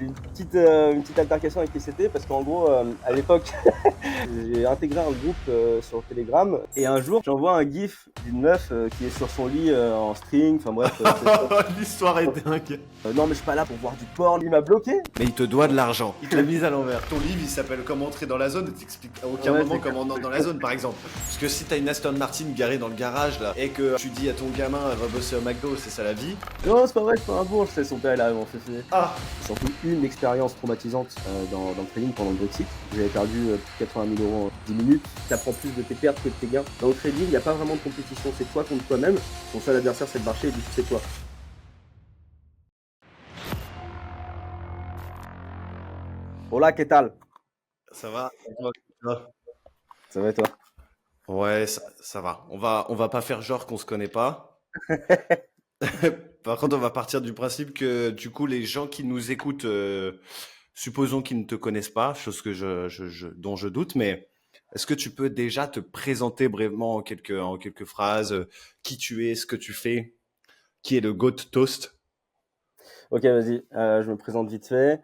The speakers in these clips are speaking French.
J'ai eu une petite altercation avec ICT parce qu'en gros, à l'époque, j'ai intégré un groupe sur Telegram et un jour, j'envoie un gif d'une meuf qui est sur son lit en string, enfin bref. L'histoire est dingue. Non mais je suis pas là pour voir du porn, il m'a bloqué. Mais il te doit de l'argent. Il te l'a mise à l'envers. Ton livre, il s'appelle Comment entrer dans la zone et t'expliques à aucun moment comment on entre dans la zone, par exemple. Parce que si t'as une Aston Martin garée dans le garage, là, et que tu dis à ton gamin, elle va bosser au McDo, c'est ça la vie. Non, c'est pas vrai, c'est pas un bourge, c'est son père, il arrive en février. Ah. Surtout une expérience traumatisante dans le trading pendant le Brexit. J'avais perdu plus de 80 000 euros en 10 minutes. T'apprends plus de tes pertes que de tes gains. Dans le trading, il n'y a pas vraiment de compétition, c'est toi contre toi-même. Ton seul adversaire, c'est le marché et du coup, c'est toi. Hola, ¿qué tal? Ça va? Ça va et toi? Ouais, ça va. On va pas faire genre qu'on se connaît pas. Par contre, on va partir du principe que du coup, les gens qui nous écoutent, supposons qu'ils ne te connaissent pas, chose que dont je doute, mais est-ce que tu peux déjà te présenter brièvement en quelques phrases, qui tu es, ce que tu fais, qui est le GOAT Toast? Ok, vas-y, je me présente vite fait.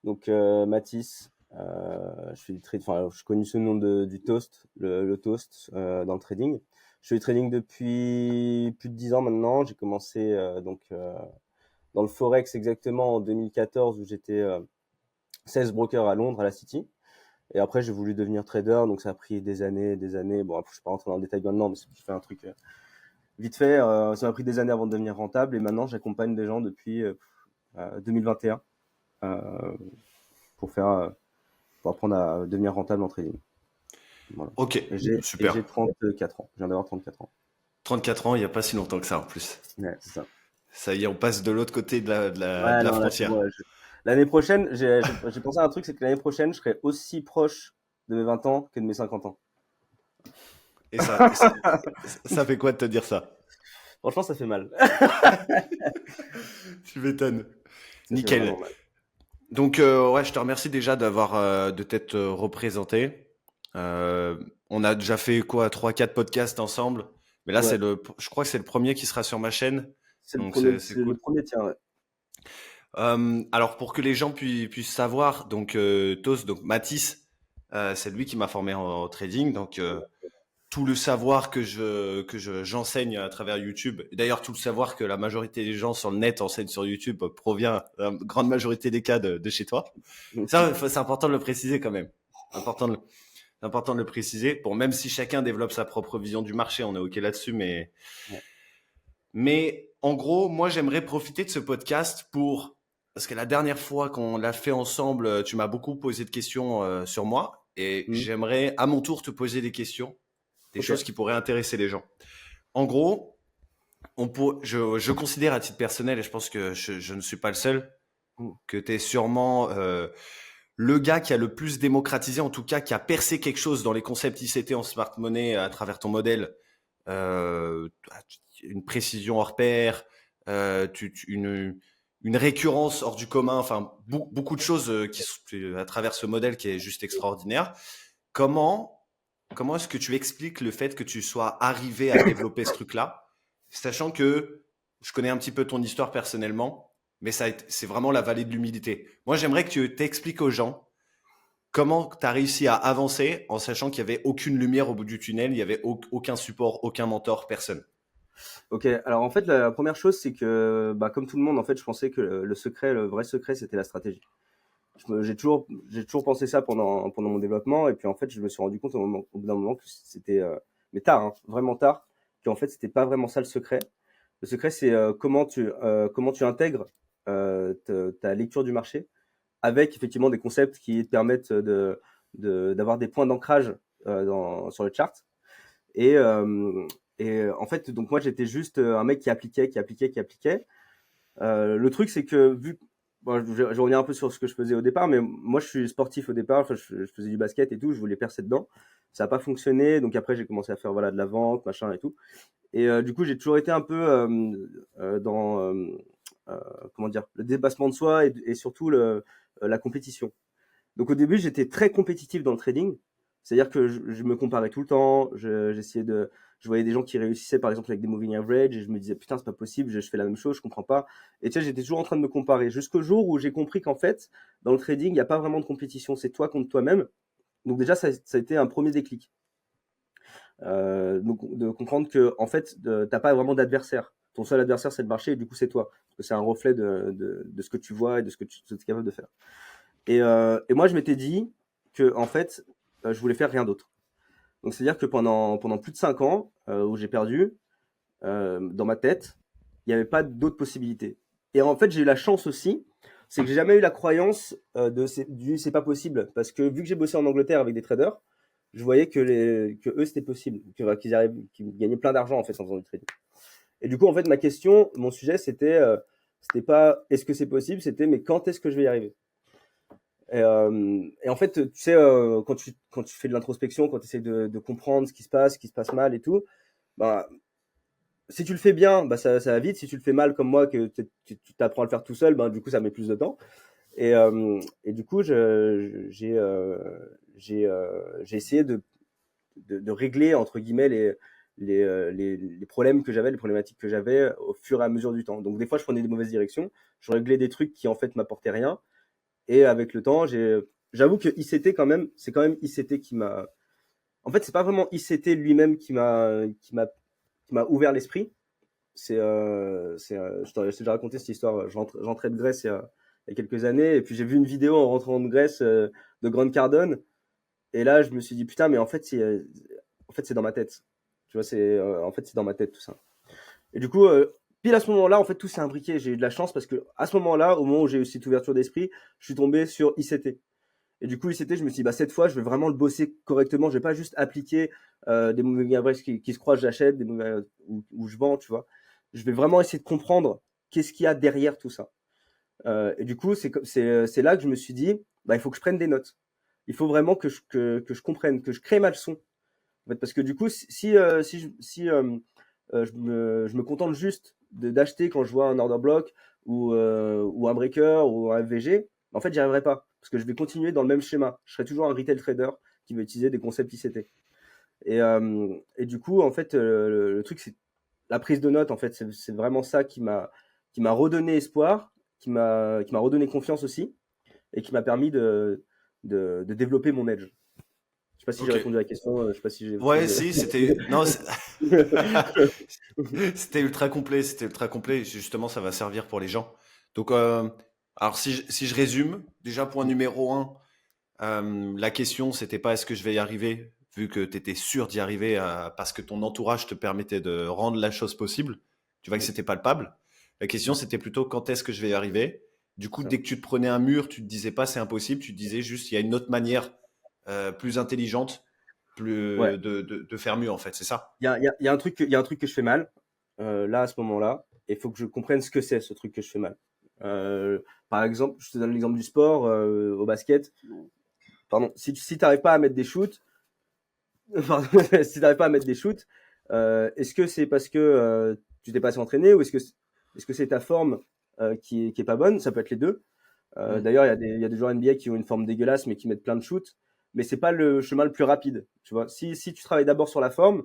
Donc, Mathis, je fais du trade, enfin, je connais ce nom du toast, le toast dans le trading. Je fais du trading depuis plus de 10 ans maintenant. J'ai commencé dans le Forex exactement en 2014 où j'étais sales broker à Londres, à la City. Et après, j'ai voulu devenir trader, donc ça a pris des années, des années. Bon, après, je ne vais pas rentrer dans le détail maintenant, mais je fais un truc vite fait. Ça m'a pris des années avant de devenir rentable. Et maintenant, j'accompagne des gens depuis 2021 pour apprendre à devenir rentable en trading. Voilà. Ok, super. J'ai 34 ans. Je viens d'avoir 34 ans. 34 ans, il n'y a pas si longtemps que ça en plus. Ouais, c'est ça. Ça y est, on passe de l'autre côté de la Ouais, non, frontière. là, l'année prochaine, j'ai pensé à un truc, c'est que l'année prochaine, je serai aussi proche de mes 20 ans que de mes 50 ans. Et ça fait quoi de te dire ça? Franchement, ça fait mal. Tu m'étonnes. Ça fait Nickel. vraiment mal. Donc, ouais, je te remercie déjà de t'être représenté. On a déjà fait quoi, 3-4 podcasts ensemble. Mais là, Ouais. je crois que c'est le premier qui sera sur ma chaîne. C'est Donc, le cool. premier tien, ouais. Alors, pour que les gens puissent savoir, donc, donc Mathis, c'est lui qui m'a formé en trading. Donc, tout le savoir j'enseigne à travers YouTube. Et d'ailleurs, tout le savoir que la majorité des gens sur le net enseignent sur YouTube provient, la grande majorité des cas, de chez toi. Ça, c'est important de le préciser quand même. Important de le préciser. Bon, même si chacun développe sa propre vision du marché, on est OK là-dessus, mais, Ouais. mais en gros, moi, j'aimerais profiter de ce podcast parce que la dernière fois qu'on l'a fait ensemble, tu m'as beaucoup posé de questions sur moi et j'aimerais à mon tour te poser des questions, des choses qui pourraient intéresser les gens. En gros, je considère à titre personnel, et je pense que je ne suis pas le seul, que tu es sûrement le gars qui a le plus démocratisé, en tout cas qui a percé quelque chose dans les concepts ICT en smart money à travers ton modèle. Une précision hors pair, une récurrence hors du commun, enfin beaucoup de choses à travers ce modèle qui est juste extraordinaire. Comment est-ce que tu expliques le fait que tu sois arrivé à développer ce truc-là, sachant que je connais un petit peu ton histoire personnellement, mais c'est vraiment la vallée de l'humilité. Moi, j'aimerais que tu t'expliques aux gens comment tu as réussi à avancer en sachant qu'il n'y avait aucune lumière au bout du tunnel, il n'y avait aucun support, aucun mentor, personne. Ok, alors en fait, la première chose, c'est que, comme tout le monde, en fait, je pensais que le vrai secret, c'était la stratégie. J'ai toujours pensé ça pendant mon développement, et puis en fait, je me suis rendu compte au bout d'un moment que c'était, mais tard, hein, vraiment tard, qu'en fait, c'était pas vraiment ça le secret. Le secret, c'est comment tu intègres ta lecture du marché avec effectivement des concepts qui te permettent d'avoir des points d'ancrage sur le chart. Et, en fait, donc moi, j'étais juste un mec qui appliquait. Le truc, c'est que je reviens un peu sur ce que je faisais au départ, mais moi, je suis sportif au départ. Enfin, je faisais du basket et tout. Je voulais percer dedans. Ça n'a pas fonctionné. Donc après, j'ai commencé à faire de la vente, machin et tout. Et du coup, j'ai toujours été un peu dans comment dire, le dépassement de soi et surtout la compétition. Donc au début, j'étais très compétitif dans le trading. C'est-à-dire que je me comparais tout le temps. Je voyais des gens qui réussissaient, par exemple, avec des moving average, et je me disais, putain, c'est pas possible, je fais la même chose, je comprends pas. Et tu sais, j'étais toujours en train de me comparer, jusqu'au jour où j'ai compris qu'en fait, dans le trading, il n'y a pas vraiment de compétition, c'est toi contre toi-même. Donc déjà, ça a été un premier déclic. Donc de comprendre que en fait, t'as pas vraiment d'adversaire. Ton seul adversaire, c'est le marché, et du coup, c'est toi. Parce que c'est un reflet de ce que tu vois et de ce que tu es capable de faire. Et moi, je m'étais dit que en fait, je voulais faire rien d'autre. Donc c'est-à-dire que pendant plus de 5 ans, où j'ai perdu, dans ma tête, il n'y avait pas d'autres possibilités. Et en fait, j'ai eu la chance aussi, c'est que j'ai jamais eu la croyance du c'est pas possible. Parce que vu que j'ai bossé en Angleterre avec des traders, je voyais que eux, c'était possible, qu'ils gagnaient plein d'argent en fait en faisant du trading. Et du coup, en fait, ma question, mon sujet, c'était pas est-ce que c'est possible, c'était mais quand est-ce que je vais y arriver. Et en fait, tu sais, quand tu fais de l'introspection, quand tu essaies de comprendre ce qui se passe mal et tout, bah, si tu le fais bien, bah ça va vite. Si tu le fais mal comme moi, que tu t'apprends à le faire tout seul, bah, du coup, ça met plus de temps. Et du coup, j'ai essayé de régler, entre guillemets, les problèmes que j'avais, les problématiques que j'avais au fur et à mesure du temps. Donc, des fois, je prenais des mauvaises directions. Je réglais des trucs qui, en fait, m'apportaient rien. Et avec le temps, j'avoue que ICT, quand même, c'est quand même ICT qui m'a. En fait, c'est pas vraiment ICT lui-même qui m'a ouvert l'esprit. Je t'ai déjà raconté cette histoire. J'entrais de Grèce il y a quelques années, et puis j'ai vu une vidéo en rentrant de Grèce de Grant Cardone, et là je me suis dit putain, mais en fait c'est dans ma tête. Tu vois, en fait c'est dans ma tête tout ça. Et du coup, pile à ce moment-là, en fait tout s'est imbriqué. J'ai eu de la chance parce que à ce moment-là, au moment où j'ai eu cette ouverture d'esprit, je suis tombé sur ICT. Et du coup, ICT, je me suis dit, bah, cette fois, je vais vraiment le bosser correctement. Je vais pas juste appliquer des moving averages qui se croisent, j'achète, des moving averages où je vends, tu vois. Je vais vraiment essayer de comprendre qu'est-ce qu'il y a derrière tout ça. Et du coup, c'est là que je me suis dit, bah, il faut que je prenne des notes. Il faut vraiment que je comprenne, que je crée ma leçon. En fait, parce que du coup, si je me contente juste d'acheter quand je vois un order block ou un breaker ou un FVG, en fait, j'y arriverai pas. Parce que je vais continuer dans le même schéma. Je serai toujours un retail trader qui va utiliser des concepts ICT. Et du coup, en fait, le truc, c'est la prise de notes. En fait, c'est vraiment ça qui m'a redonné espoir, qui m'a redonné confiance aussi, et qui m'a permis de développer mon edge. Je sais pas si j'ai Ok. répondu à la question, je sais pas si j'ai Ouais, pris. si, c'était. Non, c'était ultra complet. C'était ultra complet. Justement, ça va servir pour les gens. Donc, alors, si je résume, déjà, point numéro un, la question, c'était pas est-ce que je vais y arriver, vu que tu étais sûr d'y arriver parce que ton entourage te permettait de rendre la chose possible. Tu vois que c'était palpable. La question, c'était plutôt quand est-ce que je vais y arriver. Du coup, Ça. dès que tu te prenais un mur, tu te disais pas c'est impossible, tu te disais juste il y a une autre manière plus intelligente Ouais. de faire mieux, en fait, c'est ça? Il y a un truc que je fais mal, là, à ce moment-là, et il faut que je comprenne ce que c'est, ce truc que je fais mal. Par exemple, je te donne l'exemple du sport, au basket. Pardon, si tu n'arrives pas à mettre des shoots, pardon, si tu n'arrives pas à mettre des shoots, est-ce que c'est parce que tu t'es pas assez entraîné, ou est-ce que c'est ta forme qui est pas bonne? Ça peut être les deux. Hmm. D'ailleurs, il y a des joueurs NBA qui ont une forme dégueulasse, mais qui mettent plein de shoots. Mais c'est pas le chemin le plus rapide. Tu vois, si tu travailles d'abord sur la forme,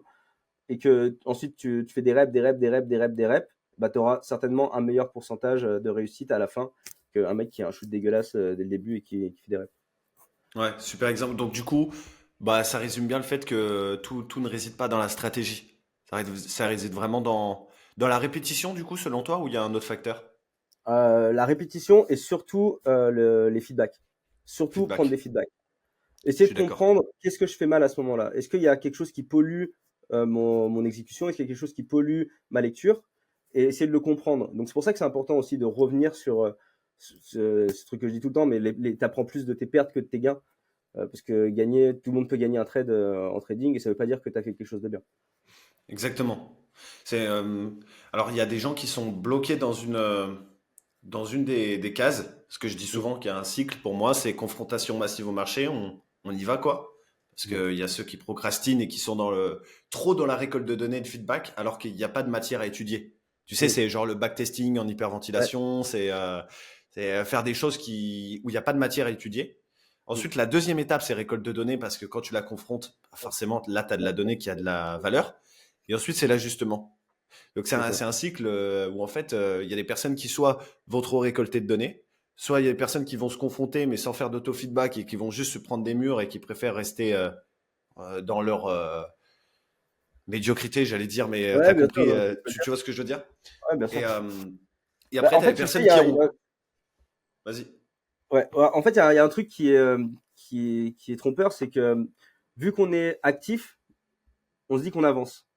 et que ensuite tu fais des reps, des reps, des reps, des reps, des reps, bah, tu auras certainement un meilleur pourcentage de réussite à la fin qu'un mec qui a un shoot dégueulasse dès le début et qui fait des reps. Ouais, super exemple. Donc, du coup, bah, ça résume bien le fait que tout ne réside pas dans la stratégie. Ça réside vraiment dans la répétition, du coup, selon toi, ou il y a un autre facteur? La répétition et surtout les feedbacks. Surtout prendre Feedback. des feedbacks. Je Essayer de suis d'accord. comprendre qu'est-ce que je fais mal à ce moment-là. Est-ce qu'il y a quelque chose qui pollue mon exécution? Est-ce qu'il y a quelque chose qui pollue ma lecture? Et essayer de le comprendre. Donc c'est pour ça que c'est important aussi de revenir sur ce truc que je dis tout le temps, mais tu apprends plus de tes pertes que de tes gains. Parce que tout le monde peut gagner un trade en trading, et ça veut pas dire que tu as fait quelque chose de bien. Exactement. C'est, alors, il y a des gens qui sont bloqués dans une des cases. Ce que je dis Mm. souvent qu'il y a un cycle pour moi, c'est confrontation massive au marché. On y va, quoi. Parce Mm. qu'il y a ceux qui procrastinent et qui sont trop dans la récolte de données et de feedback, alors qu'il n'y a pas de matière à étudier. Tu sais, Mm. c'est genre le backtesting en Ouais. hyperventilation, c'est faire des choses où il n'y a pas de matière à étudier. Mm. Ensuite, la deuxième étape, c'est récolte de données, parce que quand tu la confrontes, forcément, là, tu as de la donnée qui a de la valeur. Et ensuite, c'est l'ajustement. Donc, c'est C'est un, ça. c'est un cycle où, en fait, il y a des personnes qui soit vont trop récolter de données, soit il y a des personnes qui vont se confronter, mais sans faire d'auto-feedback et qui vont juste se prendre des murs et qui préfèrent rester dans leur médiocrité, j'allais dire, mais tu Ouais, as bien sûr, compris, non, je peux le tu vois ce que je veux dire? dire. Ouais, bien sûr. Et, euh, et Bah, après, en tu as fait, des tu sais, personnes qui ont. Vas-y. ouais, en fait, il y a un truc qui est trompeur, c'est que vu qu'on est actif, on se dit qu'on avance.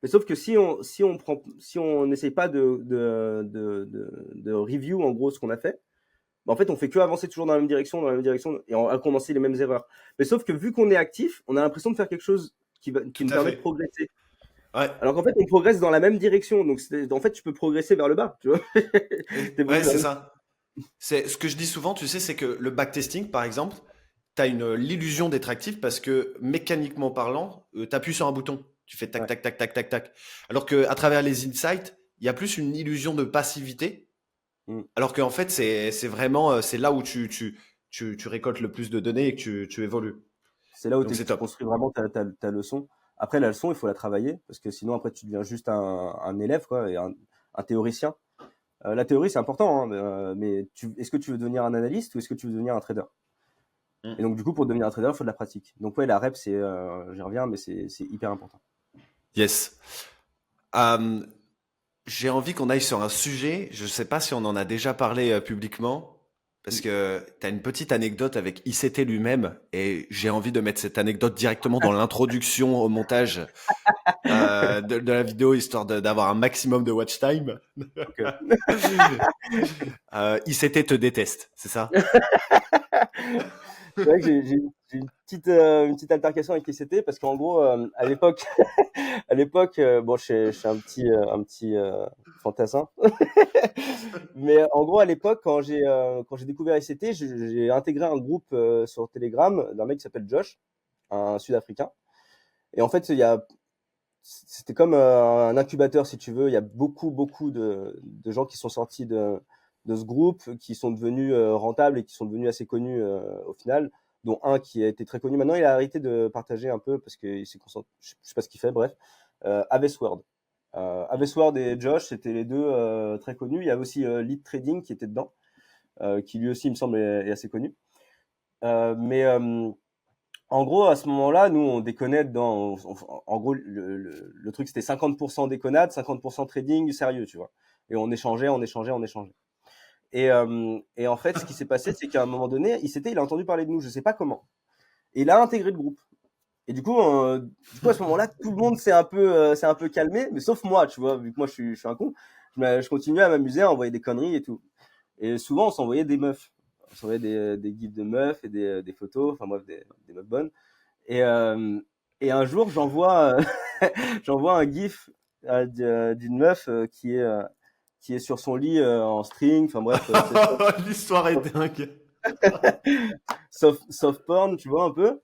Mais sauf que si on n'essaye pas de review en gros ce qu'on a fait, bah, en fait, on fait que avancer toujours dans la même direction, et on a commencé les mêmes erreurs. Mais sauf que vu qu'on est actif, on a l'impression de faire quelque chose qui Tout nous à permet de fait. progresser. Ouais. Alors qu'en fait, on progresse dans la même direction. Donc, en fait, tu peux progresser vers le bas, tu vois. Ouais, T'évolues vers c'est le... ça. C'est ce que je dis souvent, tu sais, c'est que le backtesting, par exemple, tu as l'illusion d'être actif parce que mécaniquement parlant, tu appuies sur un bouton, tu fais tac, Ouais. tac, tac, tac, tac, tac. Alors que à travers les insights, il y a plus une illusion de passivité, Mm. alors qu'en fait, c'est vraiment c'est là où tu récoltes le plus de données et que tu évolues. C'est là où Donc c'est tu top. construis vraiment ta leçon. Après, la leçon, il faut la travailler parce que sinon, après, tu deviens juste un élève, quoi, et un théoricien. La théorie, c'est important, hein, mais est-ce que tu veux devenir un analyste ou est-ce que tu veux devenir un trader? Et Mm. donc, du coup, pour devenir un trader, il faut de la pratique. Donc, ouais, la rep, j'y reviens, mais c'est hyper important. Yes. Euh, J'ai envie qu'on aille sur un sujet, je ne sais pas si on en a déjà parlé publiquement, parce Mm. que tu as une petite anecdote avec ICT lui-même, et j'ai envie de mettre cette anecdote directement dans l'introduction au montage de la vidéo, histoire d'avoir un maximum de watch time. Ok. ICT te déteste, c'est ça? C'est vrai que j'ai une petite altercation avec ICT parce qu'en gros, à l'époque, bon, je suis un petit fantassin, mais en gros, à l'époque, quand j'ai découvert ICT, j'ai intégré un groupe sur Telegram d'un mec qui s'appelle Josh, un Sud-Africain. Et en fait, c'était comme un incubateur, si tu veux. Il y a beaucoup de gens qui sont sortis de ce groupe, qui sont devenus rentables et qui sont devenus assez connus au final, dont un qui a été très connu. Maintenant, il a arrêté de partager un peu parce qu'il s'est concentré, je sais pas ce qu'il fait, bref. Avesword. Avesword et Josh, c'était les deux très connus. Il y avait aussi Lead Trading qui était dedans, qui lui aussi, il me semble, est assez connu. Mais en gros, à ce moment-là, nous, on déconnait dedans. En gros, le truc, c'était 50% déconnade, 50% trading sérieux, tu vois. Et on échangeait, on échangeait, on échangeait. Et en fait, ce qui s'est passé, c'est qu'à un moment donné, il a entendu parler de nous, je sais pas comment. Et il a intégré le groupe. Et du coup, à ce moment-là, tout le monde s'est un peu calmé, mais sauf moi, tu vois, vu que moi, je suis un con. Je continuais à m'amuser, à envoyer des conneries et tout. Et souvent, on s'envoyait des meufs. On s'envoyait des gifs de meufs et des photos, enfin bref, des meufs bonnes. Et, euh, et un jour, j'envoie un gif d'une meuf qui est sur son lit en string. Enfin bref, c'est L'histoire est dingue. soft porn, tu vois un peu.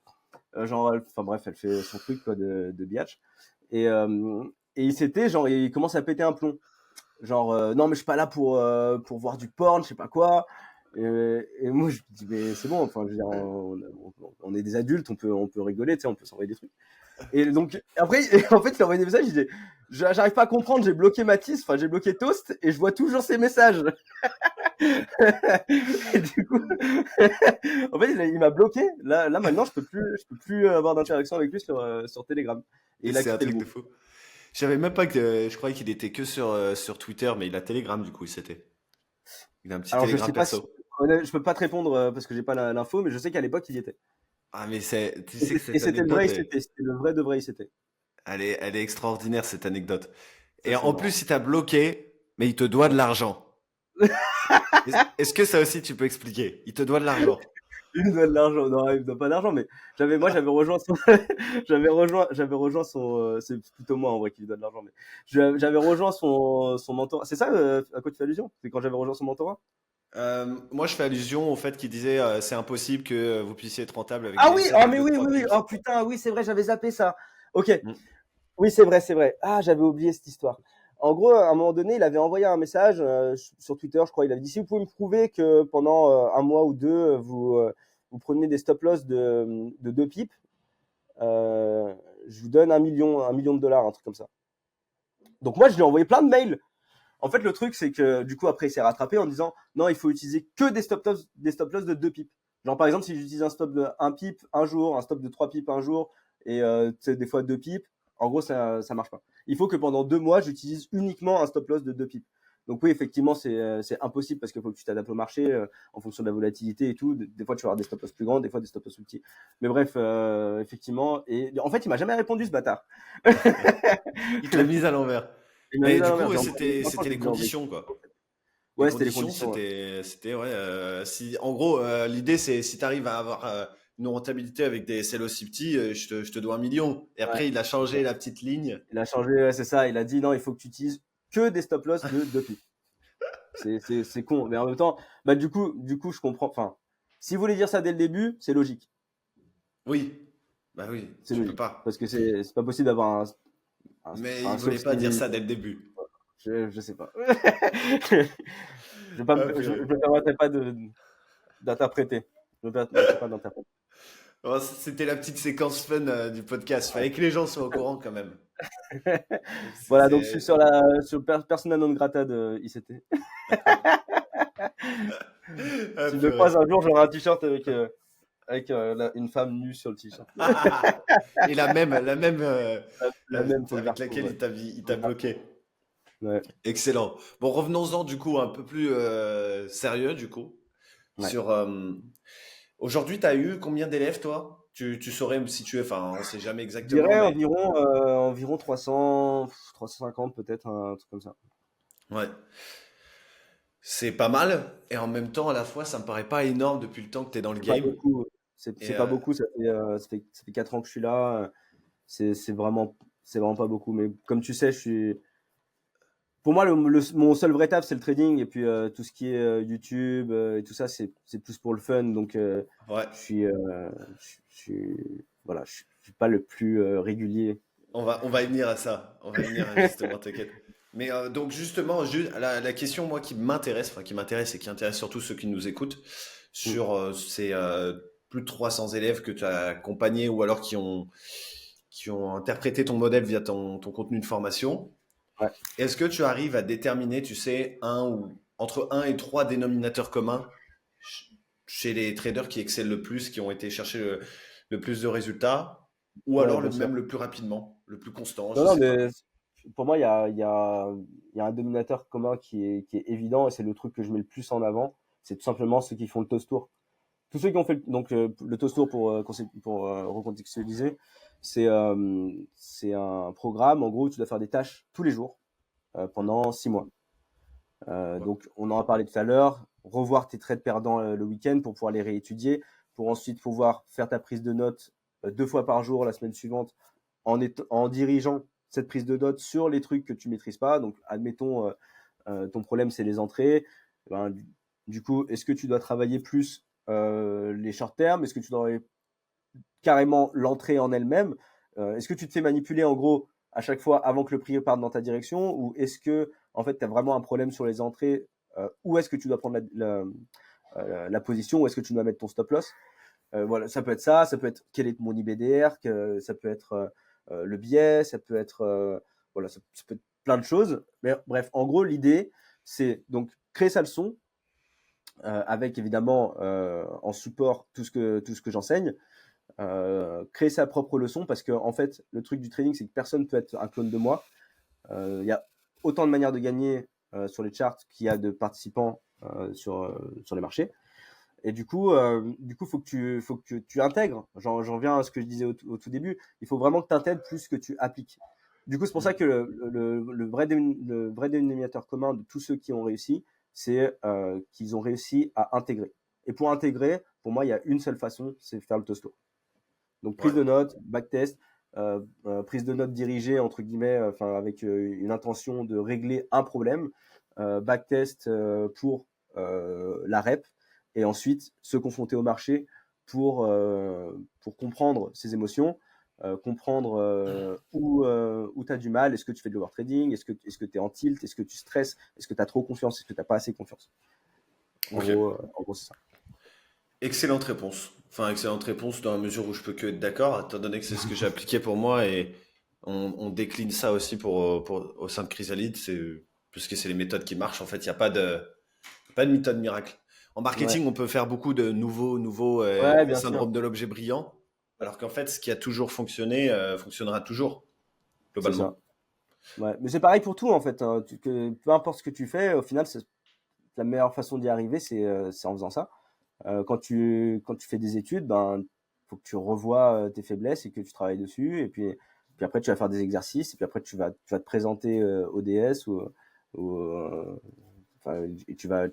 Genre, enfin bref, elle fait son truc quoi de biatch. Et, euh, et il commence à péter un plomb. Genre, non mais je suis pas là pour voir du porn, je sais pas quoi. Et moi je me dis mais c'est bon, enfin je veux dire, on est des adultes, on peut rigoler, tu sais, on peut s'envoyer des trucs. Et donc, après, en fait, il a envoyé des messages, il dit, j'arrive pas à comprendre, j'ai bloqué Mathis, enfin, j'ai bloqué Toast, et je vois toujours ses messages. Et du coup, en fait, il m'a bloqué. Là, maintenant, je peux plus avoir d'interaction avec lui sur Telegram. Et il a C'est un quitté le truc de groupe. fou. Je savais même pas je croyais qu'il était que sur Twitter, mais il a Telegram du coup, c'était. Il a un petit Alors, je Telegram sais pas si, perso. je peux pas te répondre parce que j'ai pas l'info, mais je sais qu'à l'époque, il y était. Ah, mais tu Et sais que cette c'était le vrai anecdote, ICT, c'était le vrai de vrai ICT. elle est extraordinaire, cette anecdote. Ça, Et c'est en marrant. plus, il t'a bloqué, mais il te doit de Ouais. l'argent. Est-ce que ça aussi tu peux expliquer? Il te doit de l'argent. Il me doit de l'argent. Non, il me doit pas d'argent, mais j'avais rejoint son, j'avais rejoint son, c'est plutôt moi en vrai qui lui donne de l'argent, mais j'avais rejoint son mentor. C'est ça à quoi tu fais allusion? C'est quand j'avais rejoint son mentorat? Moi, je fais allusion au fait qu'il disait c'est impossible que vous puissiez être rentable avec Ah des oui, essais oh avec mais deux oui, trois oui, oui. pips. Oh putain, oui, c'est vrai, j'avais zappé ça. Ok, Mm. oui, c'est vrai. Ah, j'avais oublié cette histoire. En gros, à un moment donné, il avait envoyé un message sur Twitter, je crois. Il avait dit si vous pouvez me prouver que pendant un mois ou deux, vous prenez des stop loss de deux pips, euh, je vous donne un million de dollars, un truc comme ça. Donc moi, je lui ai envoyé plein de mails. En fait, le truc, c'est que du coup, après, il s'est rattrapé en disant non, il faut utiliser que des stop loss de 2 pips. Genre, par exemple, si j'utilise un stop de 1 pip un jour, un stop de 3 pips un jour, et des fois 2 pips, en gros, ça marche pas. Il faut que pendant 2 mois, j'utilise uniquement un stop loss de 2 pips. Donc oui, effectivement, c'est impossible parce qu'il faut que tu t'adaptes au marché en fonction de la volatilité et tout. Des fois, tu vas avoir des stop loss plus grands, des fois des stop loss plus petits. Mais bref, effectivement. Et en fait, il m'a jamais répondu, ce bâtard. Il te l'a mise à l'envers. Il m'a mis Mais à du l'envers. coup, ouais, J'ai envoyé, franchement, c'était j'ai les dû l'envoyer. conditions, quoi. Les Ouais, c'était les conditions, conditions. Ouais. ouais, si, en gros, l'idée, c'est si tu arrives à avoir une rentabilité avec des sell aussi petits, je te dois 1 million. Et Ouais. après, il a changé la petite ligne. Il a changé, ouais, c'est ça. Il a dit non, il faut que tu utilises que des stop loss de 2 pips. C'est con. Mais en même temps, bah, du coup, je comprends. Enfin, si vous voulez dire ça dès le début, c'est logique. Oui, bah oui, C'est tu peux logique. pas. Parce que c'est pas possible d'avoir Mais il sauf voulait pas dire si, ça dès le début. je sais pas. Ah, Je purée. me permettrai pas d'interpréter. Je me permettrai pas d'interpréter. Bon, c'était la petite séquence fun du podcast. Fallait que les gens soient au courant quand même. Voilà, donc je suis C'est... sur persona non grata de ICT. Ah, Si je le purée. croise un jour, j'aurai un t-shirt avec une femme nue sur le t-shirt. Et La même, faut que je la avec retrouve. laquelle Ouais. il t'a bloqué. Ouais. Excellent. Bon, revenons-en du coup un peu plus sérieux du coup. Ouais. Sur aujourd'hui, tu as eu combien d'élèves toi? Tu saurais me situer, enfin, on sait jamais Je exactement, dirais mais environ 350 peut-être, un truc comme ça. ouais, c'est pas mal. Et en même temps, à la fois, ça me paraît pas énorme depuis le temps que tu es dans le C'est pas game. beaucoup. C'est Et pas beaucoup. Ça fait 4 ans que je suis là. C'est vraiment pas beaucoup. Mais comme tu sais, pour moi, mon seul vrai taf, c'est le trading. Et puis, tout ce qui est YouTube et tout ça, c'est plus pour le fun. Donc, ouais, voilà, je suis pas le plus régulier. on va y venir à ça. On va y venir justement, t'inquiète. Mais donc justement, la question moi qui m'intéresse, enfin qui m'intéresse et qui intéresse surtout ceux qui nous écoutent, Mm. sur ces plus de 300 élèves que tu as accompagnés ou alors qui ont interprété ton modèle via ton contenu de formation. Ouais. Est-ce que tu arrives à déterminer, tu sais, entre un et trois dénominateurs communs chez les traders qui excellent le plus, qui ont été chercher le plus de résultats, ou Ouais, alors bien sûr. même le plus rapidement, le plus constant, Non, je non, sais pas. mais pour moi, il y a un dominateur commun qui est évident et c'est le truc que je mets le plus en avant. C'est tout simplement ceux qui font le toast tour. Tous ceux qui ont fait donc le toast tour pour recontextualiser, c'est un programme en gros où tu dois faire des tâches tous les jours pendant 6 mois. Ouais. Donc on en a parlé tout à l'heure, revoir tes trades perdants le week-end pour pouvoir les réétudier, pour ensuite pouvoir faire ta prise de notes 2 fois par jour la semaine suivante en dirigeant cette prise de notes sur les trucs que tu maîtrises pas. Donc admettons ton problème c'est les entrées. Ben, du coup, est-ce que tu dois travailler plus les short term? Est-ce que tu dois carrément l'entrée en elle-même? Est-ce que tu te fais manipuler en gros à chaque fois avant que le prix parte dans ta direction? Ou est-ce que en fait tu as vraiment un problème sur les entrées? Où est-ce que tu dois prendre la position? Où est-ce que tu dois mettre ton stop loss? Voilà, ça peut être ça peut être quel est mon IBDR, ça peut être le biais, ça peut être voilà, ça peut être plein de choses. Mais bref, en gros, l'idée, c'est donc créer sa leçon avec évidemment en support tout ce que j'enseigne, créer sa propre leçon parce que en fait, le truc du trading, c'est que personne peut être un clone de moi. Il y a autant de manières de gagner sur les charts qu'il y a de participants sur les marchés. Et faut que tu intègres. J'en viens à ce que je disais au tout début. Il faut vraiment que tu intègres plus que tu appliques. Du coup, c'est pour ça que le vrai dénominateur commun de tous ceux qui ont réussi, c'est qu'ils ont réussi à intégrer. Et pour intégrer, pour moi, il y a une seule façon, c'est faire le toast. Donc prise Ouais. de notes, backtest, prise de notes dirigée entre guillemets, enfin avec une intention de régler un problème, backtest pour la rep, et ensuite se confronter au marché pour comprendre ses émotions, comprendre où tu as du mal, est-ce que tu fais de l'overtrading, est-ce que tu es en tilt, est-ce que tu stresses, est-ce que tu as trop confiance, est-ce que tu n'as pas assez confiance. Ok. En gros c'est ça. Excellente réponse. Enfin, excellente réponse dans la mesure où je peux que être d'accord, étant donné que c'est ce que j'ai appliqué pour moi On décline ça aussi au sein de Chrysalide, parce que c'est les méthodes qui marchent. En fait, il n'y a pas de méthode miracle. En Ouais, marketing, on peut faire beaucoup de nouveaux ouais, bien sûr, syndrome de l'objet brillant, alors qu'en fait, ce qui a toujours fonctionné fonctionnera toujours, c'est ça. globalement. Ouais. Mais c'est pareil pour tout en fait, hein. Peu importe ce que tu fais, au final, la meilleure façon d'y arriver, c'est en faisant ça. Quand tu fais des études, ben, faut que tu revoies tes faiblesses et que tu travailles dessus. Et puis après, tu vas faire des exercices. Et puis après, tu vas te présenter au DS enfin, et tu vas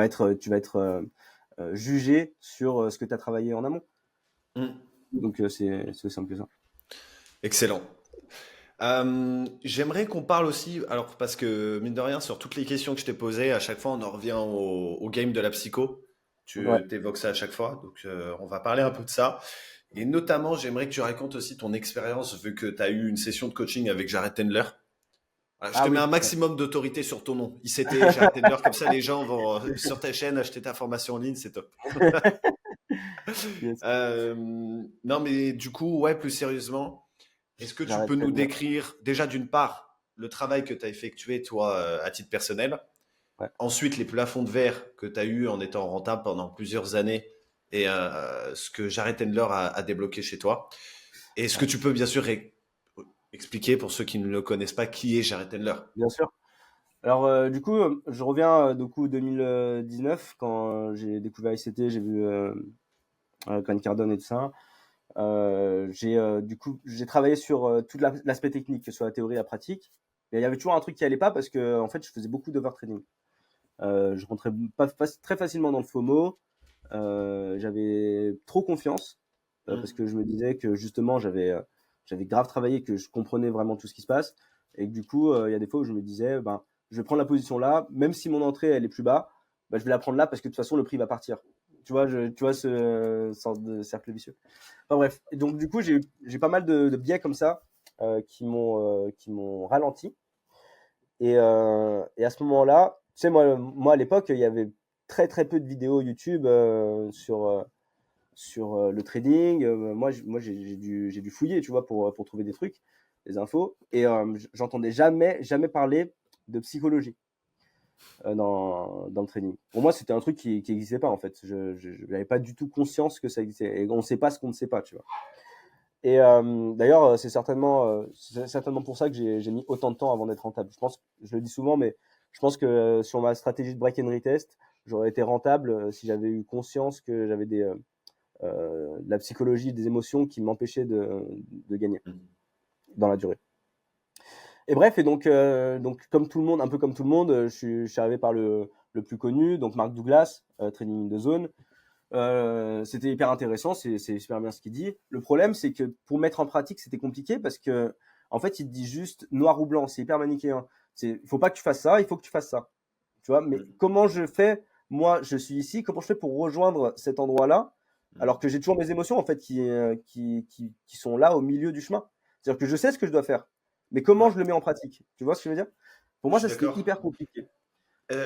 être jugé sur ce que tu as travaillé en amont. Hmm. Donc, c'est aussi simple que ça. Excellent. J'aimerais qu'on parle aussi, alors parce que mine de rien, sur toutes les questions que je t'ai posées, à chaque fois on en revient au game de la psycho. Ouais. Tu évoques ça à chaque fois, donc on va parler un peu de ça. Et notamment, j'aimerais que tu racontes aussi ton expérience, vu que tu as eu une session de coaching avec Jared Tendler. Voilà, je Ah te mets un oui. maximum d'autorité sur ton nom. ICT, Jared Tendler, comme ça les gens vont sur ta chaîne acheter ta formation en ligne, c'est top. Yes. Non, mais du coup, ouais, plus sérieusement, est-ce que tu J'arrête peux de nous dire. décrire déjà d'une part le travail que tu as effectué toi à titre personnel, Ouais. ensuite les plafonds de verre que tu as eu en étant rentable pendant plusieurs années et ce que Jared Tendler a débloqué chez toi. Et est-ce que Ouais. tu peux bien sûr expliquer pour ceux qui ne le connaissent pas qui est Jared Tendler? Bien sûr. Alors, du coup, je reviens du coup 2019 quand j'ai découvert ICT, j'ai vu Grant Cardone et tout ça. Du coup, j'ai travaillé sur tout l'aspect technique, que ce soit la théorie et la pratique. Et il y avait toujours un truc qui allait pas parce que en fait, je faisais beaucoup d'overtrading. Je rentrais pas très facilement dans le FOMO. J'avais trop confiance parce Hmm. que je me disais que justement, j'avais grave travaillé, que je comprenais vraiment tout ce qui se passe. Et que du coup, il y a des fois où je me disais, ben, je vais prendre la position là, même si mon entrée elle est plus bas, ben, je vais la prendre là parce que de toute façon, le prix va partir. Tu vois ce sorte de cercle vicieux. Enfin bref. Et donc du coup, j'ai pas mal de biais comme ça qui m'ont ralenti. Et à ce moment-là, tu sais, moi à l'époque, il y avait très très peu de vidéos YouTube sur le trading. Moi j'ai dû fouiller, tu vois, pour trouver des trucs, des infos. Et j'entendais jamais parler de psychologie dans le trading. Pour moi, c'était un truc qui n'existait pas en fait. Je n'avais pas du tout conscience que ça existait. Et on ne sait pas ce qu'on ne sait pas, tu vois. Et d'ailleurs, c'est certainement pour ça que j'ai mis autant de temps avant d'être rentable. Je le dis souvent, mais je pense que sur ma stratégie de break and retest, j'aurais été rentable si j'avais eu conscience que j'avais de la psychologie, des émotions qui m'empêchaient de gagner dans la durée. Et bref, et donc comme tout le monde, un peu comme tout le monde, je suis arrivé par le plus connu, donc Mark Douglas, Trading in the Zone. C'était hyper intéressant, c'est super bien ce qu'il dit. Le problème, c'est que pour mettre en pratique, c'était compliqué parce que, en fait, il te dit juste noir ou blanc, c'est hyper manichéen. Il faut pas que tu fasses ça, il faut que tu fasses ça. Tu vois, mais Hmm. comment je fais? Moi, je suis ici, comment je fais pour rejoindre cet endroit-là, Hmm. alors que j'ai toujours mes émotions, en fait, qui sont là au milieu du chemin. C'est-à-dire que je sais ce que je dois faire, mais comment Ouais, je le mets en pratique? Tu vois ce que je veux dire? Pour je moi, suis ça, c'était d'accord. hyper compliqué.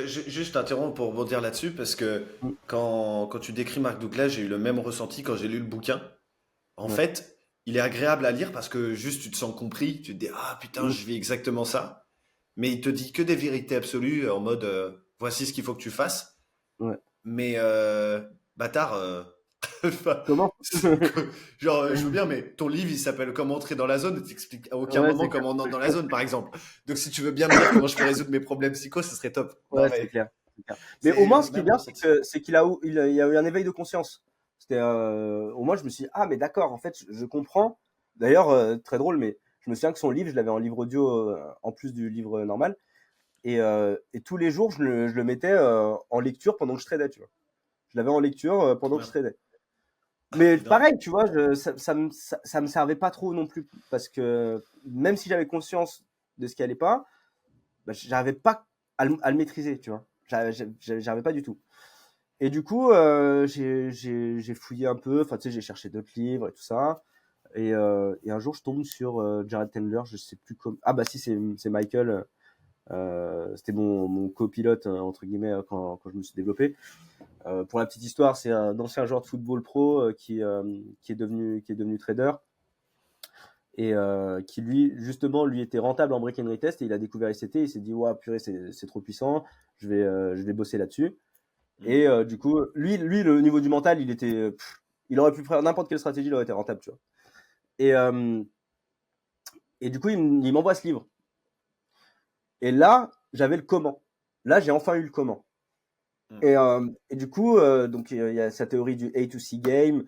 Juste t'interromps pour rebondir là-dessus parce que Mm. quand tu décris Marc Douglas, j'ai eu le même ressenti quand j'ai lu le bouquin. En Ouais. fait, il est agréable à lire parce que juste tu te sens compris, tu te dis ah putain, Mm. je vis exactement ça. Mais il te dit que des vérités absolues en mode voici ce qu'il faut que tu fasses. Ouais. Mais bâtard, enfin, Comment? genre je veux bien, mais ton livre il s'appelle Comment entrer dans la zone et t'expliques à aucun Ouais, moment c'est clair. comment on entre dans la zone par exemple. Donc si tu veux bien me dire comment je peux résoudre mes problèmes psycho, ce serait top. Non Ouais, c'est mais clair, c'est clair. Mais au c'est moins, le ce qui est même bien, c'est ressenti. que c'est qu'il a eu il y a eu un éveil de conscience. Au moins je me suis dit: «Ah mais d'accord, en fait, je comprends». D'ailleurs, très drôle, mais je me souviens que son livre, je l'avais en livre audio, en plus du livre normal et tous les jours, je le mettais, en lecture pendant que je tradais, tu vois? Je l'avais en lecture, pendant que je Ouais. tradais. Mais Non. pareil, tu vois, ça me servait pas trop non plus parce que même si j'avais conscience de ce qui allait pas, bah, j'arrivais pas à le maîtriser, tu vois? J'arrivais pas du tout. Et du coup, j'ai fouillé un peu, enfin, tu sais, j'ai cherché d'autres livres et tout ça. Et un jour, je tombe sur Jared Tendler, je sais plus comment. Ah, bah si, c'est Michael. C'était mon copilote, entre guillemets, quand je me suis développé. Pour la petite histoire, c'est un ancien joueur de football pro qui est devenu trader. et qui lui était rentable en break and retest, et il a découvert ICT, il s'est dit ouais purée c'est trop puissant, je vais bosser là-dessus. Et du coup lui le niveau du mental il était il aurait pu faire n'importe quelle stratégie, il aurait été rentable, tu vois. Et du coup il m'envoie ce livre, et là j'avais le comment, là j'ai enfin eu le comment. Et du coup donc il y a sa théorie du A to C game,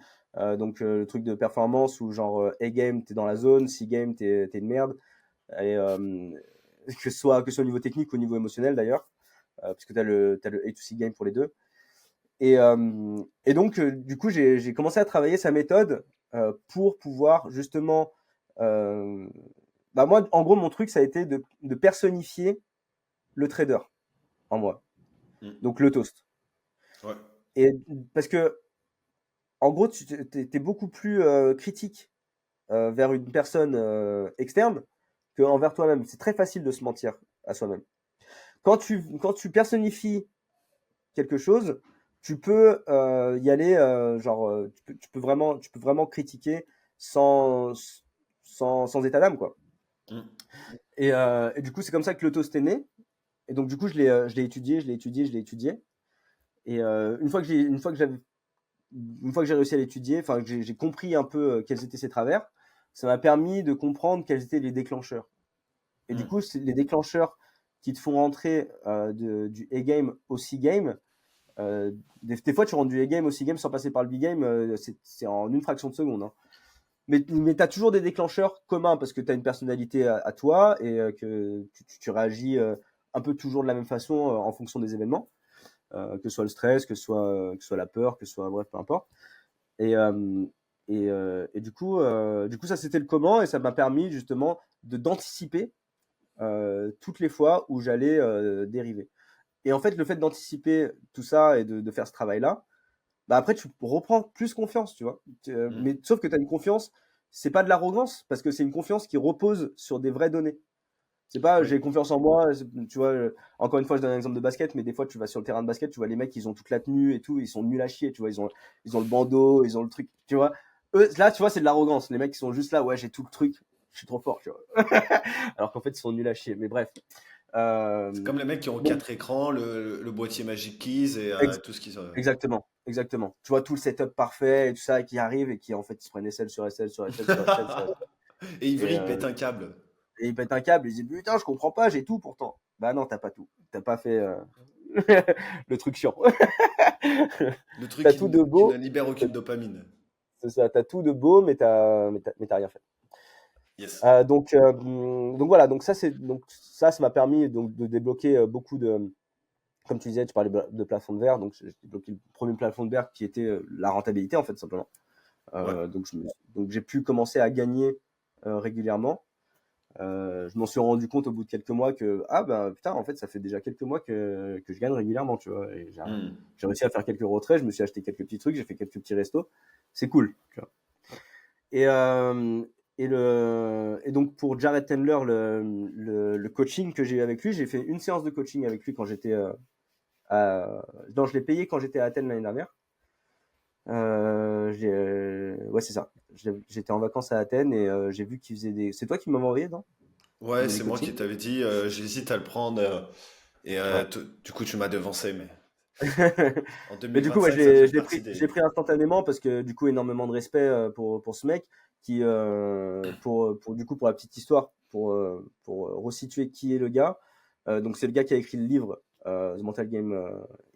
donc le truc de performance où genre A game t'es dans la zone, C game t'es une merde, et que ce soit au niveau technique ou au niveau émotionnel d'ailleurs, parce que t'as le A to C game pour les deux. Et donc du coup j'ai commencé à travailler sa méthode pour pouvoir justement bah moi en gros mon truc ça a été de personnifier le trader en moi, donc le toast. Ouais. Et parce que en gros tu t'es beaucoup plus critique vers une personne externe que envers toi-même. C'est très facile de se mentir à soi-même. Quand tu personnifies quelque chose, tu peux y aller genre tu peux vraiment critiquer sans sans état d'âme, quoi. Mm. Et du coup c'est comme ça que le toast est né. Et donc du coup je l'ai étudié, je l'ai étudié. Et une fois que j'ai réussi à l'étudier, enfin que j'ai compris un peu quels étaient ses travers, ça m'a permis de comprendre quels étaient les déclencheurs. Et du coup, c'est les déclencheurs qui te font rentrer du A-game au C-game. Des fois, tu rentres du A-game au C-game sans passer par le B-game, c'est en une fraction de seconde, hein. Mais tu as toujours des déclencheurs communs parce que tu as une personnalité à toi, et que tu réagis un peu toujours de la même façon en fonction des événements, que ce soit le stress, que ce soit la peur, que ce soit bref, peu importe. Et, et du coup, ça c'était le comment, et ça m'a permis justement d'anticiper toutes les fois où j'allais dériver. Et en fait, le fait d'anticiper tout ça et de faire ce travail-là, bah après, tu reprends plus confiance, tu vois. Mais sauf que tu as une confiance, c'est pas de l'arrogance, parce que c'est une confiance qui repose sur des vraies données. C'est pas Oui. j'ai confiance en moi, tu vois. Encore une fois, je donne un exemple de basket, mais des fois, tu vas sur le terrain de basket, tu vois les mecs, ils ont toute la tenue et tout, ils sont nuls à chier, tu vois. Ils ont le bandeau, ils ont le truc, tu vois. Eux, là, tu vois, c'est de l'arrogance. Les mecs, ils sont juste là, ouais, j'ai tout le truc, je suis trop fort, tu vois. Alors qu'en fait, ils sont nuls à chier. Mais bref. C'est comme les mecs qui ont Donc, 4 écrans, le boîtier Magic Keys et ex- tout ce qui se. exactement, exactement. Tu vois tout le setup parfait et tout ça, et qui arrive, et qui en fait, ils se prennent SL sur SL sur SL sur SL sur SL. Et Et, Ivry, il pète un câble. et ils pètent un câble, ils disent putain, je comprends pas, j'ai tout pourtant. Bah non, t'as pas tout. T'as pas fait le truc chiant. Le truc T'as tout de qui beau, ne libère aucune dopamine. c'est ça, t'as tout de beau, mais t'as rien fait. Yes. Donc voilà, donc ça m'a permis donc de débloquer beaucoup de, comme tu disais, tu parlais de plafond de verre, donc j'ai débloqué le premier plafond de verre qui était la rentabilité en fait simplement. Ouais. Donc j'ai pu commencer à gagner régulièrement. Je m'en suis rendu compte au bout de quelques mois que ah ben putain, en fait ça fait déjà quelques mois que je gagne régulièrement, tu vois. Et j'ai réussi à faire quelques retraits, je me suis acheté quelques petits trucs, j'ai fait quelques petits restos, c'est cool, tu vois. Et et donc pour Jared Tendler, le coaching que j'ai eu avec lui, j'ai fait une séance de coaching avec lui quand j'étais non, je l'ai payé quand j'étais à Athènes l'année dernière. Ouais, c'est ça. J'étais en vacances à Athènes, et j'ai vu qu'il faisait des. C'est toi qui m'avais envoyé, non? Il Ouais, faisait des c'est moi coachings. qui t'avais dit, j'hésite à le prendre. Et Ouais. du coup, tu m'as devancé, mais en Mais du coup, ouais, 2025, ça fait partie je l'ai des. pris instantanément, parce que du coup, énormément de respect pour ce mec qui, du coup, pour la petite histoire, pour resituer qui est le gars. Donc, c'est le gars qui a écrit le livre The Mental Game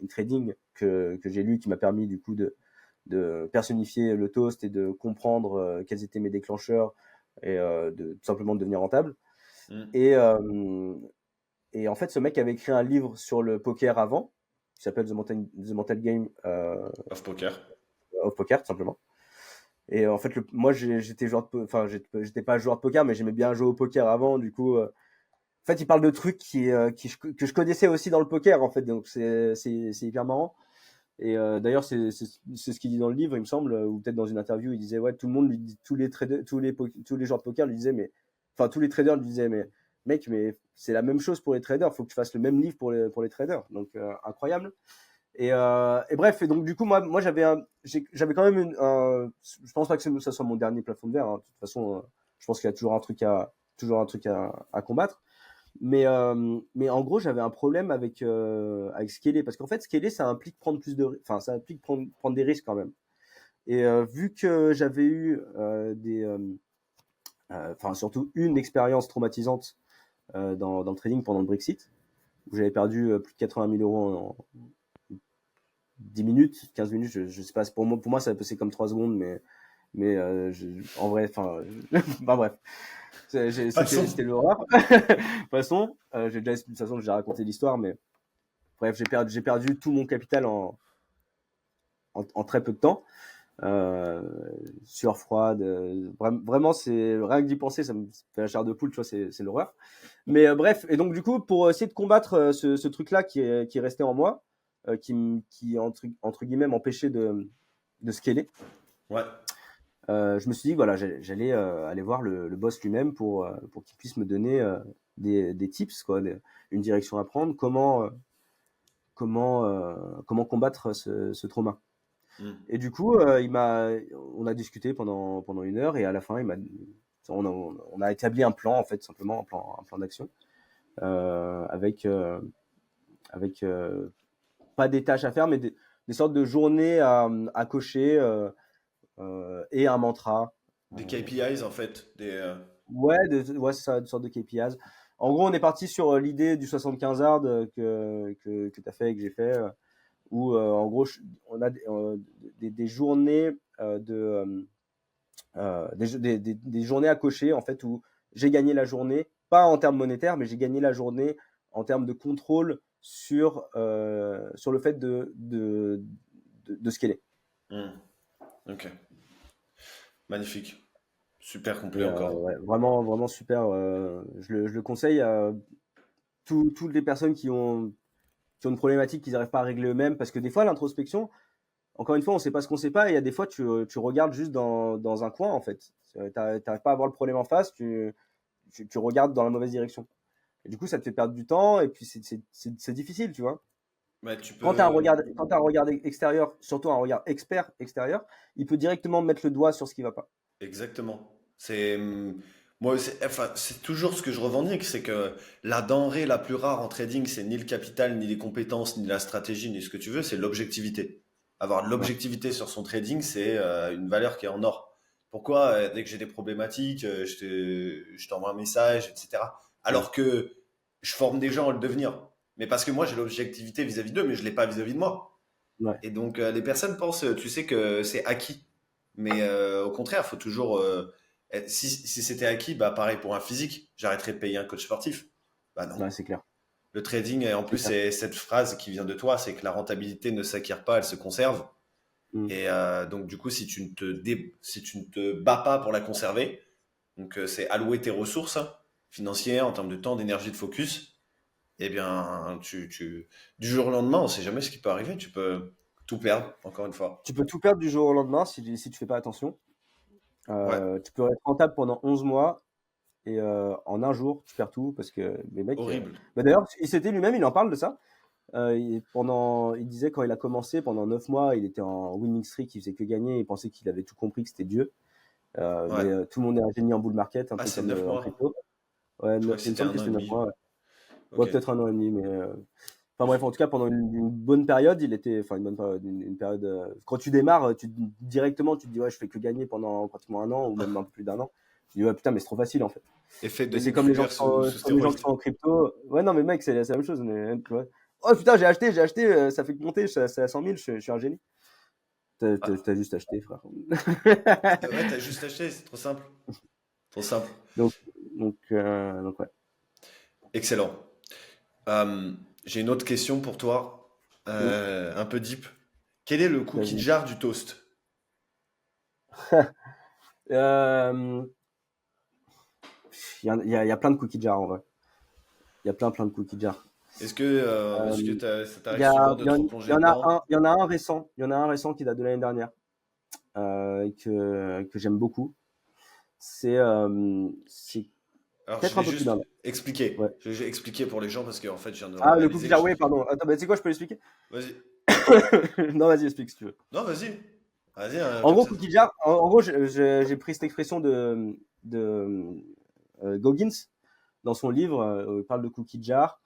in Trading, que j'ai lu, qui m'a permis du coup de personnifier le toast et de comprendre quels étaient mes déclencheurs, et de tout simplement de devenir rentable. Hmm. Et, et en fait, ce mec avait écrit un livre sur le poker avant, qui s'appelle The Mental Game Off poker. of Poker, tout simplement. Et en fait, moi, j'étais joueur enfin, j'étais pas joueur de poker, mais j'aimais bien jouer au poker avant. Du coup, en fait, il parle de trucs que je connaissais aussi dans le poker, en fait. Donc, c'est hyper marrant. Et d'ailleurs, c'est ce qu'il dit dans le livre, il me semble, ou peut-être dans une interview, il disait, ouais, tout le monde lui dit, tous les traders, tous les joueurs de poker lui disaient, mais, enfin, tous les traders lui disaient, mais, mec, mais c'est la même chose pour les traders, faut que tu fasses le même livre pour les traders. Donc, incroyable. Et bref, et donc, du coup, moi, j'avais quand même je pense pas que ça soit mon dernier plafond de verre, hein. De toute façon, Je pense qu'il y a toujours un truc à combattre. Mais en gros, j'avais un problème avec scaler, parce qu'en fait, scaler, ça implique ça implique prendre des risques quand même. Et vu que j'avais eu surtout une expérience traumatisante dans le trading pendant le Brexit, où j'avais perdu plus de 80 000 euros en 10 minutes, 15 minutes, je sais pas, pour moi ça a passé comme 3 secondes, mais en vrai, bref. C'était l'horreur. De toute façon, de toute façon, j'ai raconté l'histoire, mais bref, j'ai perdu tout mon capital en très peu de temps. Sueur froide, vraiment, c'est rien que d'y penser, ça me fait la chair de poule, tu vois, c'est l'horreur. Mais bref, et donc du coup, pour essayer de combattre ce truc-là qui est resté en moi, qui entre guillemets m'empêchait de scaler. Ouais. Je me suis dit, voilà, j'allais aller voir le boss lui-même pour qu'il puisse me donner des tips, quoi, une direction à prendre, comment combattre ce trauma. Et du coup, on a discuté pendant 1 heure, et à la fin, on a établi un plan, en fait, simplement un plan d'action, avec pas des tâches à faire, mais des sortes de journées à cocher, et un mantra. Des KPIs en fait. Ouais, c'est ça, une sorte de KPIs. En gros, on est parti sur l'idée du 75 hard que tu as fait et que j'ai fait, où en gros, on a des journées des journées à cocher, en fait, où j'ai gagné la journée, pas en termes monétaires, mais j'ai gagné la journée en termes de contrôle sur le fait de scaler. Ok. Magnifique. Super complet encore. Ouais, vraiment, vraiment super. Je le conseille à toutes les personnes qui ont une problématique qu'ils n'arrivent pas à régler eux-mêmes, parce que des fois, l'introspection, encore une fois, on ne sait pas ce qu'on ne sait pas, et il y a des fois, tu regardes juste dans un coin, en fait. Tu n'arrives pas à voir le problème en face, tu regardes dans la mauvaise direction. Et du coup, ça te fait perdre du temps, et puis c'est difficile, tu vois. Ouais, tu peux... Quand tu as un regard extérieur, surtout un regard expert extérieur, il peut directement mettre le doigt sur ce qui ne va pas. Exactement. Moi, c'est toujours ce que je revendique, c'est que la denrée la plus rare en trading, c'est ni le capital, ni les compétences, ni la stratégie, ni ce que tu veux, c'est l'objectivité. Avoir de l'objectivité sur son trading, c'est une valeur qui est en or. Pourquoi, dès que j'ai des problématiques, je t'envoie un message, etc. Alors que je forme des gens à le devenir. Mais parce que moi, j'ai l'objectivité vis-à-vis d'eux, mais je l'ai pas vis-à-vis de moi. Ouais. Et donc, les personnes pensent, tu sais, que c'est acquis. Mais au contraire, faut toujours. Si c'était acquis, bah pareil pour un physique, j'arrêterais de payer un coach sportif. Bah non. Ouais, c'est clair. Le trading, et en plus, c'est cette phrase qui vient de toi, c'est que la rentabilité ne s'acquiert pas, elle se conserve. Et donc, du coup, si tu ne te bats pas pour la conserver, donc c'est allouer tes ressources financières en termes de temps, d'énergie, de focus, eh bien, du jour au lendemain, on ne sait jamais ce qui peut arriver. Tu peux tout perdre, encore une fois. Tu peux tout perdre du jour au lendemain si tu fais pas attention. Ouais, Tu peux être rentable pendant 11 mois, et en un jour, tu perds tout, parce que les mecs. horrible. D'ailleurs, lui-même, il en parle de ça. Il disait, quand il a commencé, pendant 9 mois, il était en winning streak, il faisait que gagner, il pensait qu'il avait tout compris, que c'était Dieu. Ouais. Mais tout le monde est un génie en bull market, un peu C'est comme 9 en mois. crypto. Ouais, Je crois que il me c'était semble un que an et c'était 9 demi. mois. Ouais. Ouais, Ok. peut-être 1 an et demi, mais enfin bref, en tout cas, pendant une bonne période, une bonne période, une période. Quand tu démarres, directement, tu te dis, ouais, je fais que gagner pendant pratiquement 1 an, ou même un peu plus d'1 an. Tu dis, ouais, putain, mais c'est trop facile, en fait. Effet Et c'est Denis comme les gens Kruger qui sous sont stéroïde. en crypto. Ouais, non, mais mec, c'est la même chose. Tu vois. Oh putain, j'ai acheté, ça fait monter, c'est à 100 000, je suis un génie. Ah, T'as juste acheté, frère. ouais, t'as juste acheté, c'est trop simple. Trop simple. donc, donc ouais. Excellent. J'ai une autre question pour toi, un peu deep. Quel est le cookie Vas-y. jar du toast? Euh, Il y a plein de cookie jars, en vrai. Il y a plein de cookie jars. Est-ce que Euh, ça t'arrive souvent de te il y replonger en a dedans? il y en a un récent. Il y en a un récent qui date de l'année dernière, que j'aime beaucoup. C'est Alors, je peut-être un vais peu plus juste d'un an. expliquer. Ouais. Je vais expliquer pour les gens parce qu'en fait, je viens de Ah, le cookie réaliser que jar, oui, pardon. Attends, bah, tu sais quoi, je peux l'expliquer? Vas-y. Non, vas-y, explique si tu veux. Non, vas-y. Vas-y, En comme gros, ça. cookie jar, en gros, j'ai pris cette expression de Goggins dans son livre, où il parle de cookie jar.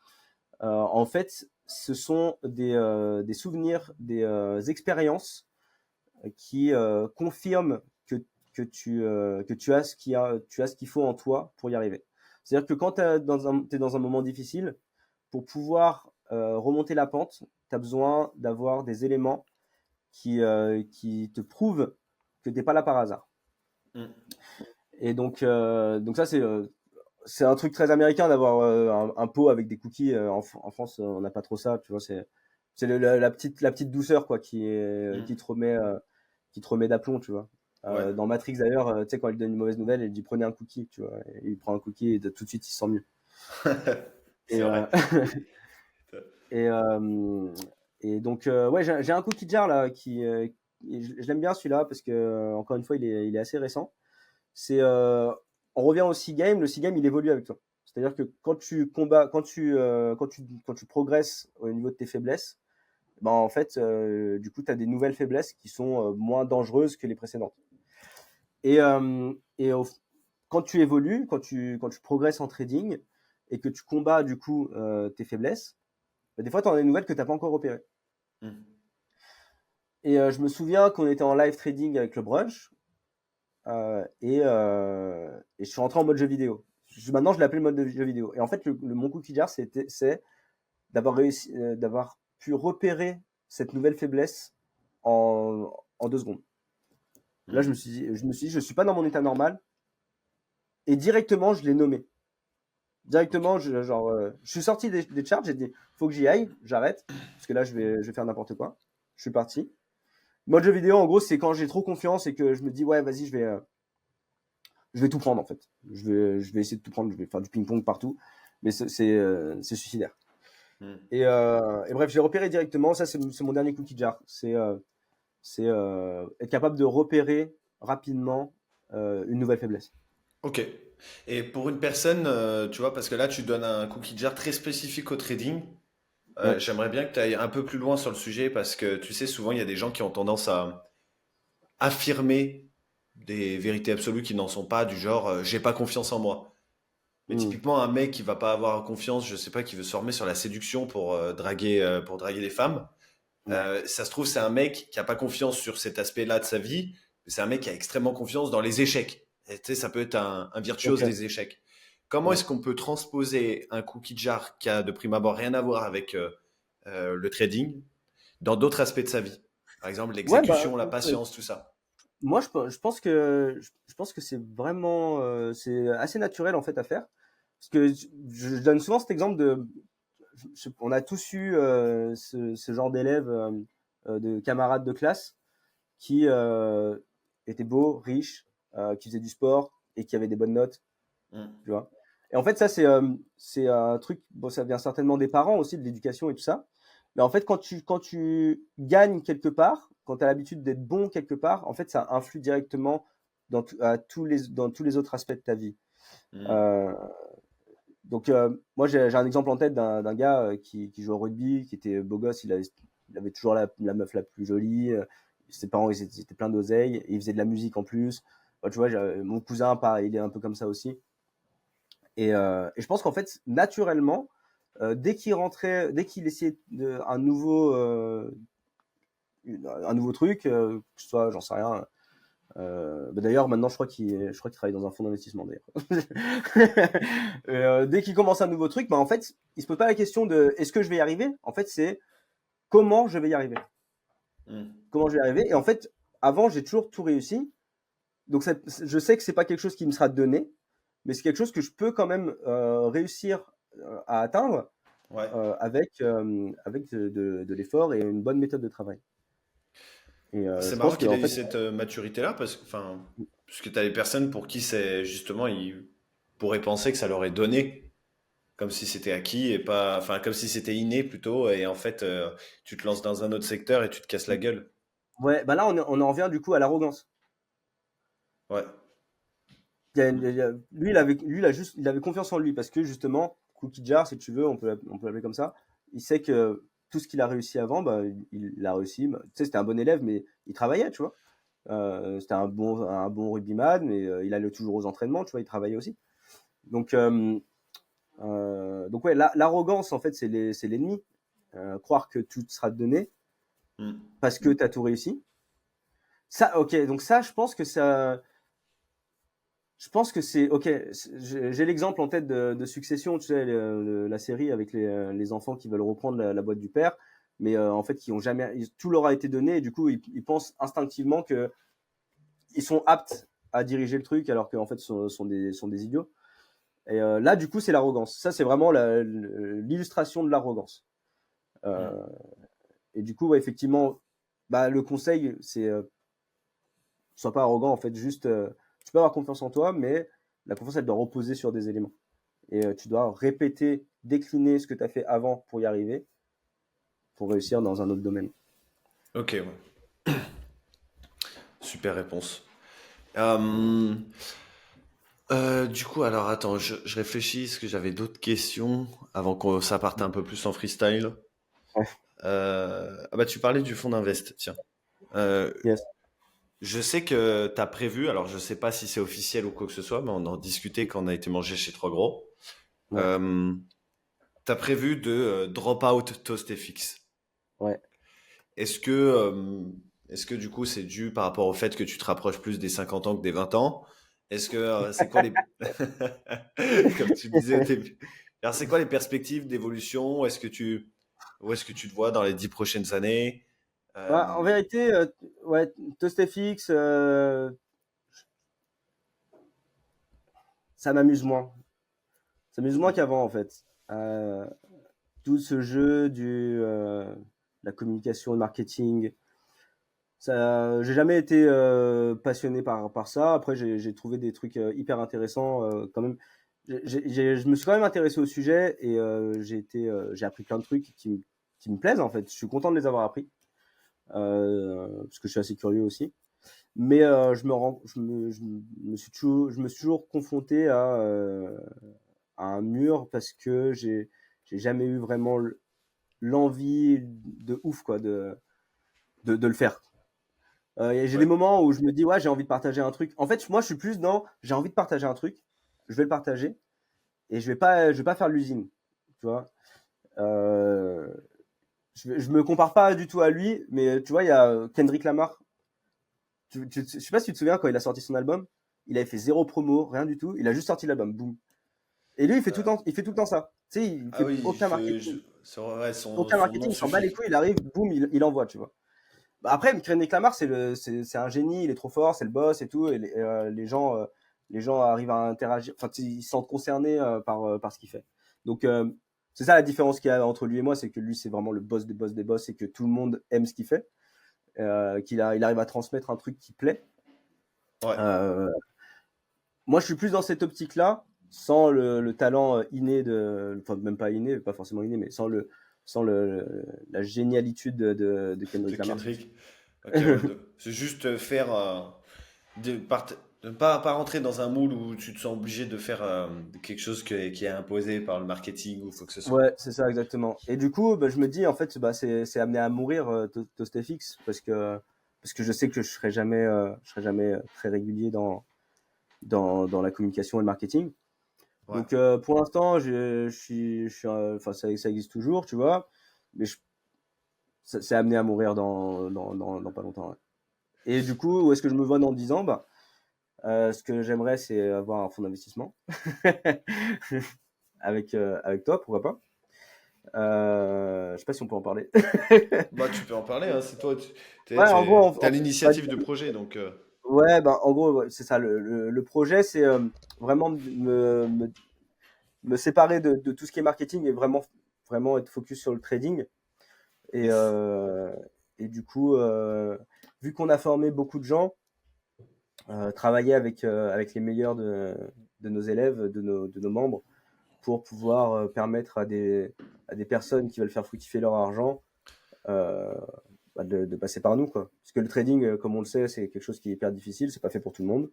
En fait, ce sont des souvenirs, des expériences qui confirment que tu as tu as ce qu'il faut en toi pour y arriver. C'est-à-dire que quand tu es dans un moment difficile, pour pouvoir remonter la pente, tu as besoin d'avoir des éléments qui te prouvent que tu n'es pas là par hasard. Mm. Et donc ça, c'est un truc très américain d'avoir un pot avec des cookies. En France, on n'a pas trop ça, tu vois. C'est la petite douceur, quoi, Mm. qui te remet d'aplomb, tu vois. Ouais, Dans Matrix, d'ailleurs, tu sais, quand il donne une mauvaise nouvelle, il dit prenez un cookie, tu vois. Et il prend un cookie et tout de suite, il se sent mieux. c'est Et, vrai. et, euh, et donc, ouais, j'ai un cookie jar là je l'aime bien celui-là parce que, encore une fois, il est assez récent. C'est, on revient au C-game. Le C-game, il évolue avec toi. C'est-à-dire que quand tu combats, quand tu progresses au niveau de tes faiblesses, ben en fait, du coup, tu as des nouvelles faiblesses qui sont moins dangereuses que les précédentes. Et, euh, et au- quand tu évolues, quand tu progresses en trading et que tu combats du coup tes faiblesses, ben, des fois, tu en as des nouvelles que tu n'as pas encore repérées. Mm. Et je me souviens qu'on était en live trading avec le brunch et je suis rentré en mode jeu vidéo. Maintenant, je l'appelle mode de jeu vidéo. Et en fait, mon cookie jar, c'est d'avoir réussi, d'avoir pu repérer cette nouvelle faiblesse en 2 secondes. Là, Mm. je me suis dit, je suis pas dans mon état normal. Et directement, je l'ai nommé. Ok. Directement, je suis sorti des charts, j'ai dit, faut que j'y aille, j'arrête. Parce que là, je vais faire n'importe quoi. Je suis parti. Mode jeu vidéo, en gros, c'est quand j'ai trop confiance et que je me dis, ouais, vas-y, je vais tout prendre, en fait. Je vais essayer de tout prendre, je vais faire du ping-pong partout. Mais c'est suicidaire. Mm. Et bref, j'ai repéré directement. Ça, c'est mon dernier cookie jar. C'est être capable de repérer rapidement une nouvelle faiblesse. Ok. Et pour une personne, tu vois, parce que là, tu donnes un cookie jar très spécifique au trading. Ouais. J'aimerais bien que tu ailles un peu plus loin sur le sujet parce que tu sais, souvent, il y a des gens qui ont tendance à affirmer des vérités absolues qui n'en sont pas, du genre, j'ai pas confiance en moi. Mais Mm. typiquement, un mec qui va pas avoir confiance, je sais pas, qui veut se former sur la séduction pour draguer les femmes, Ouais. ça se trouve, c'est un mec qui a pas confiance sur cet aspect-là de sa vie, mais c'est un mec qui a extrêmement confiance dans les échecs. Et tu sais, ça peut être un virtuose Ok. des échecs. Comment Ouais. est-ce qu'on peut transposer un cookie jar qui a de prime abord rien à voir avec le trading dans d'autres aspects de sa vie? Par exemple, Ouais, bah, l'exécution, la patience, tout ça. moi, je pense que c'est vraiment, c'est assez naturel en fait à faire. Parce que je donne souvent cet exemple on a tous eu ce genre d'élèves, de camarades de classe qui étaient beaux, riches, qui faisaient du sport et qui avaient des bonnes notes, Mm. tu vois. Et en fait, ça, c'est un truc, bon, ça vient certainement des parents aussi, de l'éducation et tout ça. Mais en fait, quand tu gagnes quelque part, quand tu as l'habitude d'être bon quelque part, en fait, ça influe directement dans tous les autres aspects de ta vie. Mm. Euh, moi, j'ai un exemple en tête d'un gars qui jouait au rugby, qui était beau gosse, il avait toujours la meuf la plus jolie, ses parents, ils étaient pleins d'oseille, et il faisait de la musique en plus. Bah, tu vois, mon cousin, pareil, il est un peu comme ça aussi. Et je pense qu'en fait, naturellement, dès qu'il essayait un nouveau truc, que ce soit, j'en sais rien. Bah d'ailleurs, maintenant, je crois qu'il travaille dans un fonds d'investissement d'ailleurs. Dès qu'il commence un nouveau truc, bah en fait, il se pose pas la question de est-ce que je vais y arriver. En fait, c'est comment je vais y arriver. Mm. Comment je vais y arriver. Et en fait, avant, j'ai toujours tout réussi. Donc, je sais que c'est pas quelque chose qui me sera donné, mais c'est quelque chose que je peux quand même réussir à atteindre Ouais. avec de l'effort et une bonne méthode de travail. C'est Je marrant pense que qu'il en ait eu fait, cette maturité-là, parce que tu as des personnes pour qui c'est justement, ils pourraient penser que ça leur est donné, comme si c'était acquis et pas, enfin, comme si c'était inné plutôt, et en fait, tu te lances dans un autre secteur et tu te casses la gueule. ouais, bah là, on en revient du coup à l'arrogance. Ouais. Lui, il avait confiance en lui parce que justement, Cookie Jar, si tu veux, on peut l'appeler comme ça. Il sait que tout ce qu'il a réussi avant, bah, il l'a réussi. Bah, tu sais, c'était un bon élève, mais il travaillait, tu vois. C'était un bon rugbyman, mais il allait toujours aux entraînements, tu vois, il travaillait aussi. Donc ouais, l'arrogance, en fait, c'est l'ennemi. Croire que tout sera donné parce que tu as tout réussi. Ça, ok, donc ça, je pense que c'est ok. J'ai l'exemple en tête de Succession, tu sais, la série avec les enfants qui veulent reprendre la boîte du père, mais en fait qui ont jamais, tout leur a été donné et du coup ils pensent instinctivement que ils sont aptes à diriger le truc alors qu'en fait sont des idiots. Et là du coup c'est l'arrogance. Ça c'est vraiment l'illustration de l'arrogance. Euh, et du coup ouais, effectivement, bah le conseil c'est sois pas arrogant en fait, juste tu peux avoir confiance en toi, mais la confiance elle doit reposer sur des éléments. Et tu dois répéter, décliner ce que tu as fait avant pour y arriver, pour réussir dans un autre domaine. Ok, ouais. Super réponse. Euh, du coup, alors attends, je réfléchis, est-ce que j'avais d'autres questions avant que ça parte un peu plus en freestyle? Ouais. Ah bah tu parlais du fonds d'invest, tiens. Euh, Yes. je sais que tu as prévu, alors je sais pas si c'est officiel ou quoi que ce soit, mais on en discutait quand on a été mangé chez Trois Gros. Ouais. Euh, tu as prévu de drop out ToastFX. Ouais. Est-ce que, euh, est-ce que du coup c'est dû par rapport au fait que tu te rapproches plus des 50 ans que des 20 ans? Est-ce que c'est quoi les comme tu disais au début. Alors c'est quoi les perspectives d'évolution? Où est-ce que tu te vois dans les 10 prochaines années? Bah, en vérité, ouais, ToastFX, ça m'amuse moins. Ça m'amuse moins qu'avant, en fait. Tout ce jeu la communication, le marketing, ça, j'ai jamais été passionné par ça. Après, j'ai trouvé des trucs hyper intéressants quand même. Je me suis quand même intéressé au sujet et j'ai appris plein de trucs qui me plaisent en fait. Je suis content de les avoir appris parce que je suis assez curieux aussi. Mais je me suis toujours confronté à un mur parce que j'ai jamais eu vraiment l'envie de ouf quoi de le faire. J'ai des Ouais. moments où je me dis ouais j'ai envie de partager un truc. En fait moi je suis plus dans j'ai envie de partager un truc, je vais le partager et je vais pas faire l'usine, tu vois. Euh, je me compare pas du tout à lui, mais tu vois il y a Kendrick Lamar. Je sais pas si tu te souviens quand il a sorti son album, il avait fait zéro promo, rien du tout, il a juste sorti l'album, boum. Et lui Euh, il fait tout le temps ça. Tu sais il ah fait oui, ouais, aucun son nom marketing, il s'en bat les suffit. couilles, il arrive, boum, il envoie, tu vois. Bah après, Kendrick Lamar, c'est un génie, il est trop fort, c'est le boss et tout, et les gens arrivent à interagir, enfin, ils se sentent concernés par ce qu'il fait. Donc, c'est ça la différence qu'il y a entre lui et moi, c'est que lui, c'est vraiment le boss des boss des boss et que tout le monde aime ce qu'il fait, il arrive à transmettre un truc qui plaît. Ouais. Euh, Moi, je suis plus dans cette optique-là, sans le talent inné enfin, même pas inné, pas forcément inné, mais sans la génialitude de De Kendrick Lamar. Kendrick. Ok, ouais. C'est juste faire. De, de pas rentrer dans un moule où tu te sens obligé de faire quelque chose qui est imposé par le marketing ou quoi que ce soit. Ouais, c'est ça exactement. Et du coup, bah, je me dis en fait, bah, c'est amené à mourir ToastFX parce que je sais que je serai jamais très régulier dans la communication et le marketing. Ouais. Donc pour l'instant, enfin ça existe toujours, tu vois, mais c'est amené à mourir dans pas longtemps. Ouais. Et du coup, où est-ce que je me vois dans 10 ans? Bah, ce que j'aimerais, c'est avoir un fonds d'investissement avec toi, pourquoi pas. Je sais pas si on peut en parler. Bah, tu peux en parler, hein, c'est toi. Ouais, en gros, T'as bah, l'initiative de projet, donc. ouais, bah, en gros, ouais, c'est ça. Le projet, c'est vraiment me séparer de tout ce qui est marketing et vraiment être focus sur le trading. Et, Yes. et du coup, vu qu'on a formé beaucoup de gens, travailler avec les meilleurs de nos élèves, de nos membres, pour pouvoir permettre à des personnes qui veulent faire fructifier leur argent euh, bah, de passer par nous, quoi. Parce que le trading, comme on le sait, c'est quelque chose qui est hyper difficile, c'est pas fait pour tout le monde.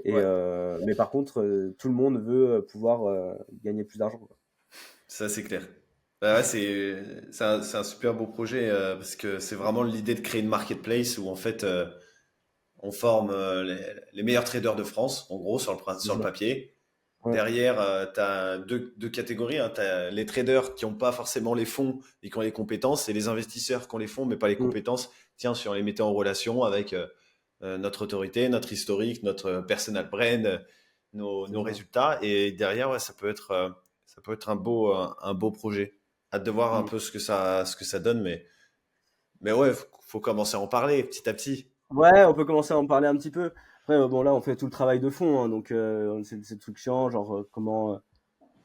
Ouais, Mais par contre, tout le monde veut pouvoir gagner plus d'argent, quoi. ça c'est clair. Bah ouais, c'est un super beau projet parce que c'est vraiment l'idée de créer une marketplace où en fait on forme les meilleurs traders de France, en gros, sur le papier. Ouais. Derrière, tu as deux catégories. Hein. Tu as les traders qui n'ont pas forcément les fonds et qui ont les compétences, et les investisseurs qui ont les fonds mais pas les Mm. compétences. Tiens, si on les mettait en relation avec notre autorité, notre historique, notre personal brand, nos résultats, et derrière, ouais, ça peut être un beau projet. Hâte de voir un Mm. peu ce que ça donne, mais ouais, faut commencer à en parler petit à petit. Ouais, on peut commencer à en parler un petit peu. Après, bon, là, on fait tout le travail de fond, hein, donc c'est le truc chiant, genre comment.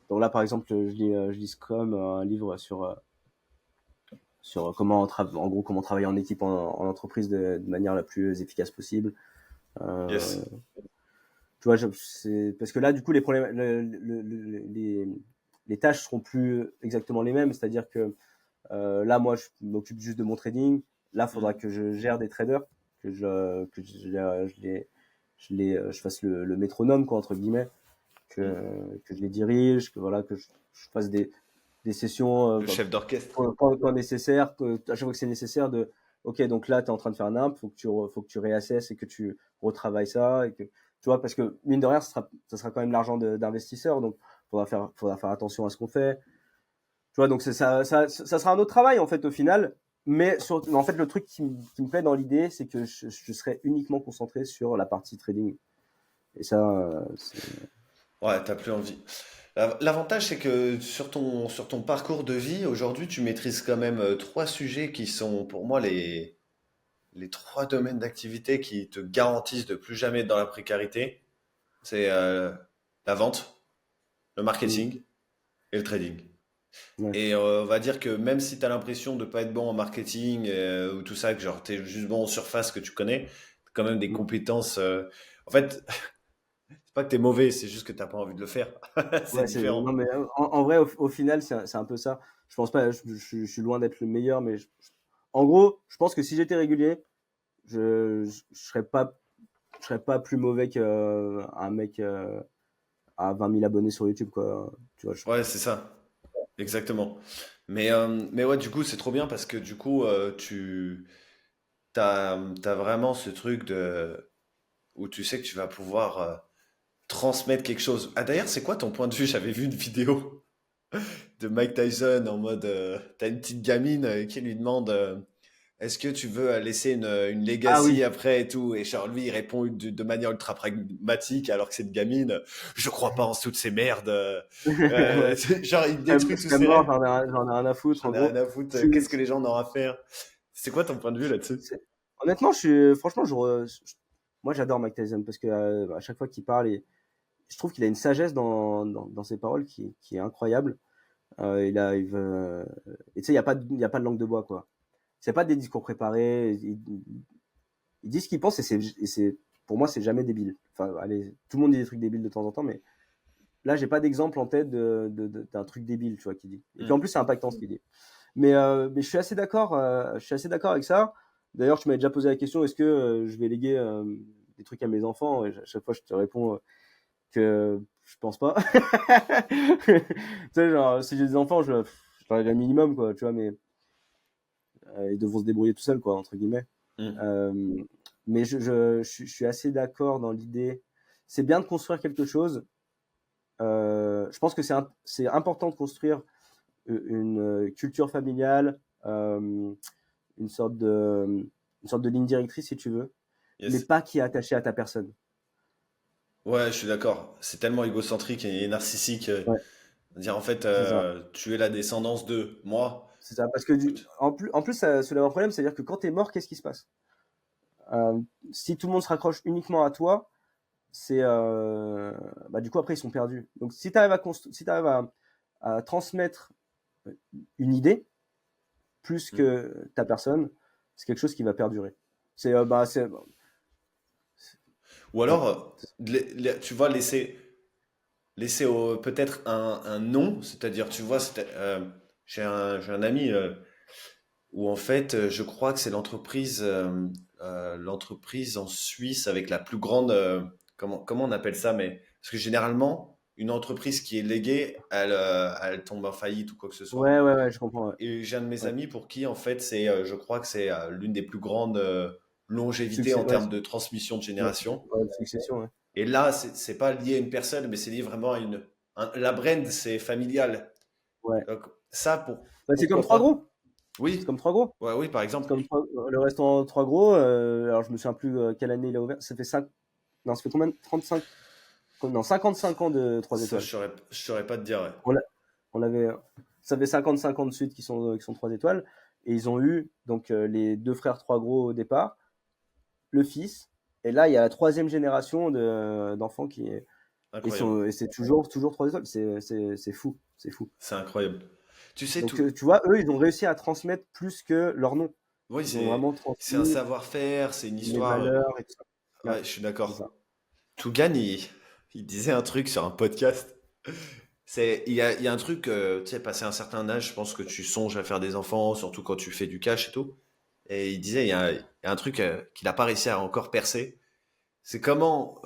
Donc là, par exemple, je lis Scrum, un livre sur en gros, comment travailler en équipe en entreprise de manière la plus efficace possible. Euh, Yes. Tu vois, c'est parce que là, du coup, les problèmes, les tâches seront plus exactement les mêmes. C'est-à-dire que là, moi, je m'occupe juste de mon trading. Là, il faudra Mm. que je gère des traders, je fasse le métronome, quoi, entre guillemets, Mm. que je les dirige, que voilà, je fasse des sessions Le chef d'orchestre. quand nécessaire, à chaque fois que c'est nécessaire ok, donc là, tu es en train de faire un imp, faut que tu réassesses et que tu retravailles ça et que, tu vois, parce que mine de rien, ça sera quand même l'argent d'investisseurs, donc faudra faire attention à ce qu'on fait. Tu vois, donc ça sera un autre travail, en fait, au final. Mais en fait, le truc qui me plaît dans l'idée, c'est que je serai uniquement concentré sur la partie trading. Et ça, Ouais, t'as plus envie. L'avantage, c'est que sur ton parcours de vie, aujourd'hui, tu maîtrises quand même trois sujets qui sont pour moi les trois domaines d'activité qui te garantissent de plus jamais être dans la précarité. C'est la vente, le mm, marketing et le trading. ouais. Et on va dire que même si tu as l'impression de pas être bon en marketing ou tout ça, que genre tu es juste bon en surface que tu connais, t'as quand même des Mm. compétences. En fait, c'est pas que tu es mauvais, c'est juste que tu pas envie de le faire. C'est Ouais, non, différent. mais en vrai, au final, c'est un peu ça. Je pense pas, je suis loin d'être le meilleur, mais en gros, je pense que si j'étais régulier, je serais pas plus mauvais qu'un mec à 20 000 abonnés sur YouTube, quoi. Tu vois, Ouais, c'est ça. Exactement. Mais ouais, du coup, c'est trop bien parce que du coup, t'as vraiment ce truc où tu sais que tu vas pouvoir transmettre quelque chose. Ah, d'ailleurs, c'est quoi ton point de vue? J'avais vu une vidéo de Mike Tyson en mode, t'as une petite gamine qui lui demande, est-ce que tu veux laisser une Ah legacy oui. après et tout? Et genre, lui, il répond de manière ultra pragmatique alors que c'est une gamine, je crois pas en toutes ces merdes. Ouais. Genre, il Je détruit tous serais ses mort, rêves. j'en ai rien à foutre, J'en en ai rien gros. à foutre. Je suis- Qu'est-ce que les gens en ont à faire? C'est quoi ton point de vue là-dessus? Honnêtement, franchement, moi, j'adore Mike Tyson parce que à chaque fois qu'il parle, je trouve qu'il a une sagesse dans ses paroles qui est incroyable. Et tu sais, il y a pas de langue de bois, quoi. C'est pas des discours préparés. Il dit ce qu'il pense pour moi, c'est jamais débile. Enfin, allez, tout le monde dit des trucs débiles de temps en temps, mais là, j'ai pas d'exemple en tête d'un truc débile, tu vois, qu'il dit. Et puis en Hmm. plus, c'est impactant ce qu'il dit. Mais je suis assez d'accord. Je suis assez d'accord avec ça. D'ailleurs, tu m'avais déjà posé la question, est-ce que je vais léguer des trucs à mes enfants? Et à chaque fois, je te réponds que je pense pas. Tu sais, genre, si j'ai des enfants, je leur dirais le minimum, quoi, tu vois, mais ils devront se débrouiller tout seuls, quoi, entre guillemets. Hmm. Euh, mais je suis assez d'accord dans l'idée. C'est bien de construire quelque chose. Je pense que c'est important de construire une culture familiale, une sorte de, une sorte de ligne directrice, si tu veux, mais Yes. pas qui est attachée à ta personne. Ouais, je suis d'accord. C'est tellement égocentrique et narcissique. Ouais, Dire en fait, c'est ça. tu es la descendance de moi. C'est ça. Parce que Écoute. en plus, ça soulève un problème, c'est-à-dire que quand tu es mort, qu'est-ce qui se passe? Si tout le monde se raccroche uniquement à toi, bah, du coup, après, ils sont perdus. Donc, si tu arrives à transmettre une idée plus Hmm. que ta personne, c'est quelque chose qui va perdurer. Ou Ouais. alors, tu vois, laisser peut-être un nom, c'est-à-dire, tu vois, j'ai un ami où en fait, je crois que c'est l'entreprise en Suisse avec la plus grande, comment on appelle ça, mais parce que généralement, une entreprise qui est léguée, elle tombe en faillite ou quoi que ce soit. Ouais, ouais, ouais, je comprends. Ouais. Et j'ai un de mes Ouais. amis pour qui, en fait, je crois que c'est l'une des plus grandes. longévité en termes de transmission de génération. Succession, ouais. Et là, c'est pas lié à une personne, mais c'est lié vraiment à la brand, c'est familial. Ouais. Donc, ça, C'est comme pourquoi Trois Gros. Oui. C'est comme Trois Gros. Ouais, oui, par C'est exemple. comme le restaurant Trois Gros. Alors, je me souviens plus quelle année il a ouvert. Ça fait 5. Non, ça fait combien? 35. Non, 55 ans de 3 Ça, étoiles. je saurais pas te dire. Ouais. On avait. Ça fait 55 ans de suite qui sont 3 étoiles. Et ils ont eu donc les 2 frères Trois Gros au départ, le fils. Et là, il y a la 3e génération d'enfants qui est. Et c'est toujours 3 étoiles. C'est fou. C'est fou. C'est incroyable. Tu sais, Donc, tu vois, eux, ils ont réussi à transmettre plus que leur nom. Oui, Ils ont vraiment c'est transmis un savoir-faire, c'est une les histoire. valeurs et tout ça. Ouais, je suis C'est d'accord. ça. Tougan, il disait un truc sur un podcast. Il y a un truc, tu sais, passé un certain âge, je pense que tu songes à faire des enfants, surtout quand tu fais du cash et tout. Et il disait, il y a un truc qu'il n'a pas réussi à encore percer. C'est comment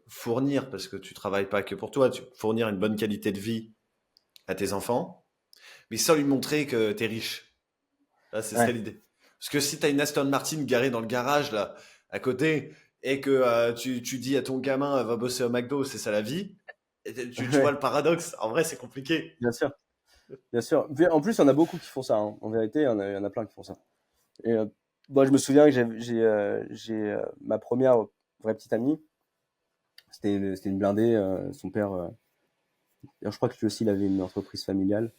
fournir, parce que tu travailles pas que pour toi, fournir une bonne qualité de vie à tes enfants, mais sans lui montrer que tu es riche. Là, ce serait l'idée. Parce que si tu as une Aston Martin garée dans le garage, là, à côté, et que tu dis à ton gamin, va bosser au McDo, c'est ça la vie, et tu vois le paradoxe. En vrai, c'est compliqué. Bien sûr. Bien sûr. En plus, il y en a beaucoup qui font ça. Hein. En vérité, il y en a plein qui font ça. Et moi, je me souviens que j'ai ma première vraie petite amie. C'était une blindée. Son père, je crois que lui aussi, il avait une entreprise familiale.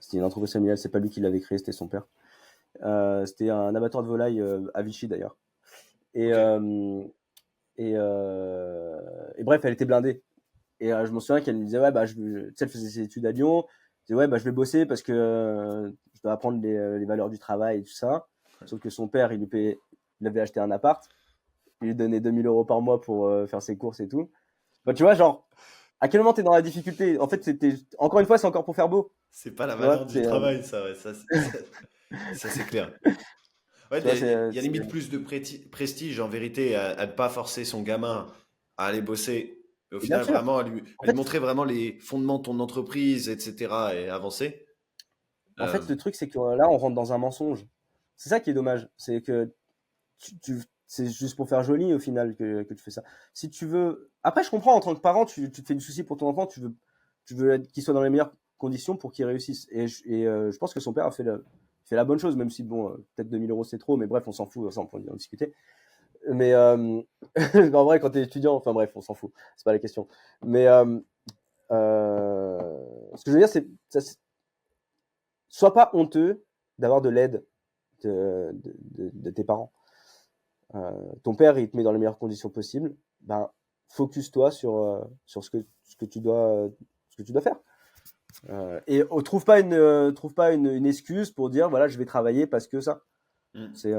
C'était une entreprise familiale. C'est pas lui qui l'avait créée, c'était son père. C'était un abattoir de volaille à Vichy d'ailleurs. Et, Ok. et bref, elle était blindée. Et je me souviens qu'elle me disait, ouais, bah, tu sais, elle faisait ses études à Lyon. Elle disait, ouais, bah, je vais bosser parce que je dois apprendre les valeurs du travail et tout ça. Sauf que son père, il avait acheté un appart. Il lui donnait 2 000 € par mois pour faire ses courses et tout. Bah, tu vois, genre, à quel moment t'es dans la difficulté? En fait, encore une fois, c'est encore pour faire beau. C'est pas la Tu vois, valeur du travail, ça, ouais, ça, c'est clair. Ouais, tu vois, il y a limite plus de prestige en vérité à ne pas forcer son gamin à aller bosser. Mais au et bien final, sûr. vraiment, En à lui fait, montrer vraiment les fondements de ton entreprise, etc. et avancer. en Euh, fait, le truc, c'est que là, on rentre dans un mensonge. C'est ça qui est dommage. C'est que c'est juste pour faire joli au final que tu fais ça. Si tu veux, après je comprends en tant que parent, tu te fais du souci pour ton enfant, tu veux qu'il soit dans les meilleures conditions pour qu'il réussisse. Je pense que son père a fait la bonne chose, même si bon, peut-être 2 000 € c'est trop, mais bref, on s'en fout, ça on peut en discuter. Mais en vrai, quand t'es étudiant, enfin bref, on s'en fout, c'est pas la question. Mais ce que je veux dire, sois pas honteux d'avoir de l'aide de tes parents. Ton père, il te met dans les meilleures conditions possibles. Ben, focus-toi sur ce que tu dois faire. Et trouve pas une excuse pour dire voilà, je vais travailler parce que ça. hmm. C'est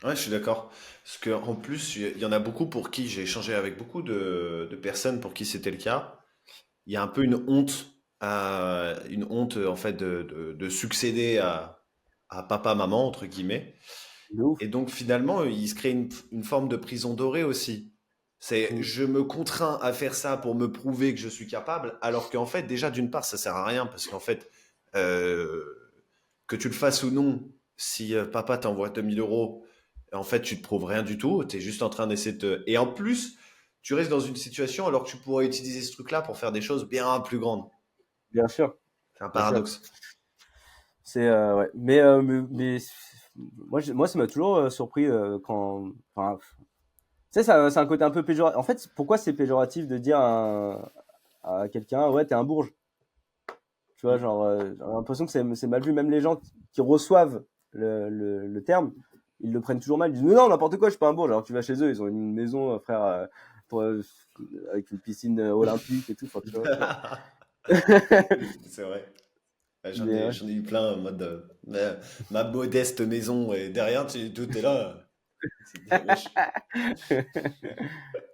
Ouais, je suis d'accord. Parce qu'en plus, il y en a beaucoup pour qui j'ai échangé avec beaucoup de personnes pour qui c'était le cas. Il y a un peu une honte en fait de succéder à papa, maman, entre guillemets. de ouf. Et donc finalement, il se crée une forme de prison dorée aussi. C'est Mm. je me contrains à faire ça pour me prouver que je suis capable, alors qu'en fait, déjà d'une part, ça sert à rien parce qu'en fait, euh, que tu le fasses ou non, si papa t'envoie 2 000 €, en fait, tu te prouves rien du tout. Tu es juste en train d'essayer de te. Et en plus, tu restes dans une situation alors que tu pourrais utiliser ce truc-là pour faire des choses bien plus grandes. Bien sûr, C'est un bien sûr. paradoxe. C'est ouais. Mais moi, ça m'a toujours surpris quand. Enfin, tu sais, c'est un côté un peu péjoratif. En fait, pourquoi c'est péjoratif de dire à quelqu'un, ouais, t'es un bourge. Tu vois, Mm. genre, j'ai l'impression que c'est mal vu. Même les gens qui reçoivent le terme, ils le prennent toujours mal. Ils disent, non, n'importe quoi, je suis pas un bourge. Alors que tu vas chez eux, ils ont une maison, frère, pour, avec une piscine olympique et tout. Enfin, tu vois. C'est vrai. Ouais, J'en Mais ai, ouais. j'en ai eu plein en mode ma modeste maison et derrière tout est là. C'est des wesh.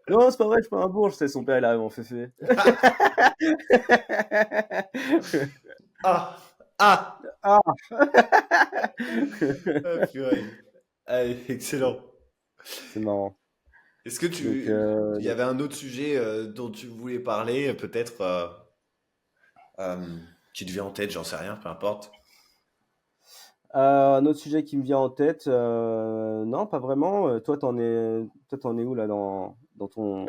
Non, c'est pas vrai, je suis pas un bourge. C'est son père, il arrive en féfé. Ah! Ah! Ah. Ah, purée. Allez, excellent. C'est marrant. Est-ce que Donc, il y avait un autre sujet dont tu voulais parler, peut-être qui te vient en tête, j'en sais rien, peu importe. Un autre sujet qui me vient en tête, non, pas vraiment. Toi, t'en es où là dans ton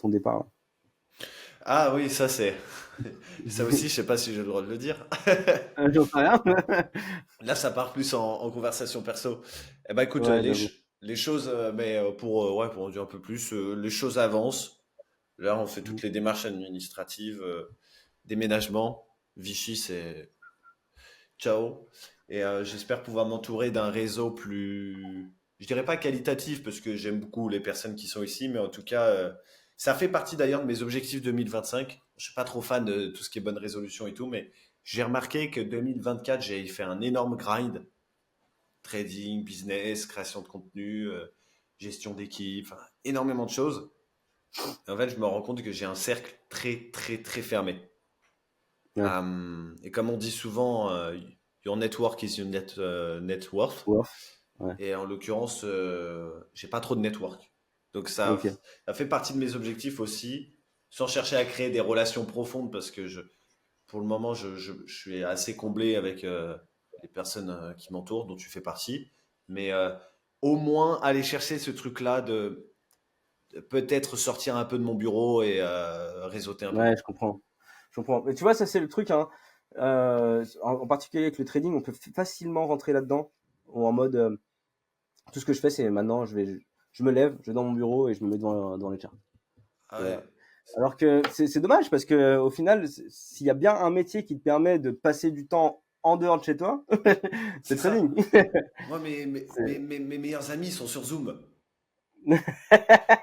départ là? Ah oui, ça c'est. Ça aussi, je sais pas si j'ai le droit de le dire. J'en sais rien. Là, ça part plus en conversation perso. Eh ben, écoute, Ouais, j'avoue. les choses, mais ouais, pour en dire un peu plus, les choses avancent. Là, on fait Mhm. toutes les démarches administratives, déménagement. Vichy, c'est ciao. Et j'espère pouvoir m'entourer d'un réseau plus, je dirais pas qualitatif, parce que j'aime beaucoup les personnes qui sont ici, mais en tout cas, ça fait partie d'ailleurs de mes objectifs 2025. Je suis pas trop fan de tout ce qui est bonne résolution et tout, mais j'ai remarqué que 2024, j'ai fait un énorme grind. Trading, business, création de contenu, gestion d'équipe, enfin, énormément de choses. Et en fait, je me rends compte que j'ai un cercle très, très, très fermé. Ouais. Et comme on dit souvent, your network is your net worth. Ouais. Ouais. Et en l'occurrence, j'ai pas trop de network. Donc Ok. ça fait partie de mes objectifs aussi, sans chercher à créer des relations profondes parce que pour le moment, je suis assez comblé avec les personnes qui m'entourent, dont tu fais partie. Mais au moins aller chercher ce truc-là de peut-être sortir un peu de mon bureau et réseauter un peu. Ouais, je comprends. Je comprends. Mais tu vois, ça c'est le truc, hein. En particulier avec le trading, on peut facilement rentrer là-dedans. Ou en mode, tout ce que je fais, c'est maintenant, je me lève, je vais dans mon bureau et je me mets devant les charts. Ah Et, ouais. alors que c'est dommage parce que au final, s'il y a bien un métier qui te permet de passer du temps en dehors de chez toi, c'est C'est le trading. ça. Moi, C'est- mes meilleurs amis sont sur Zoom.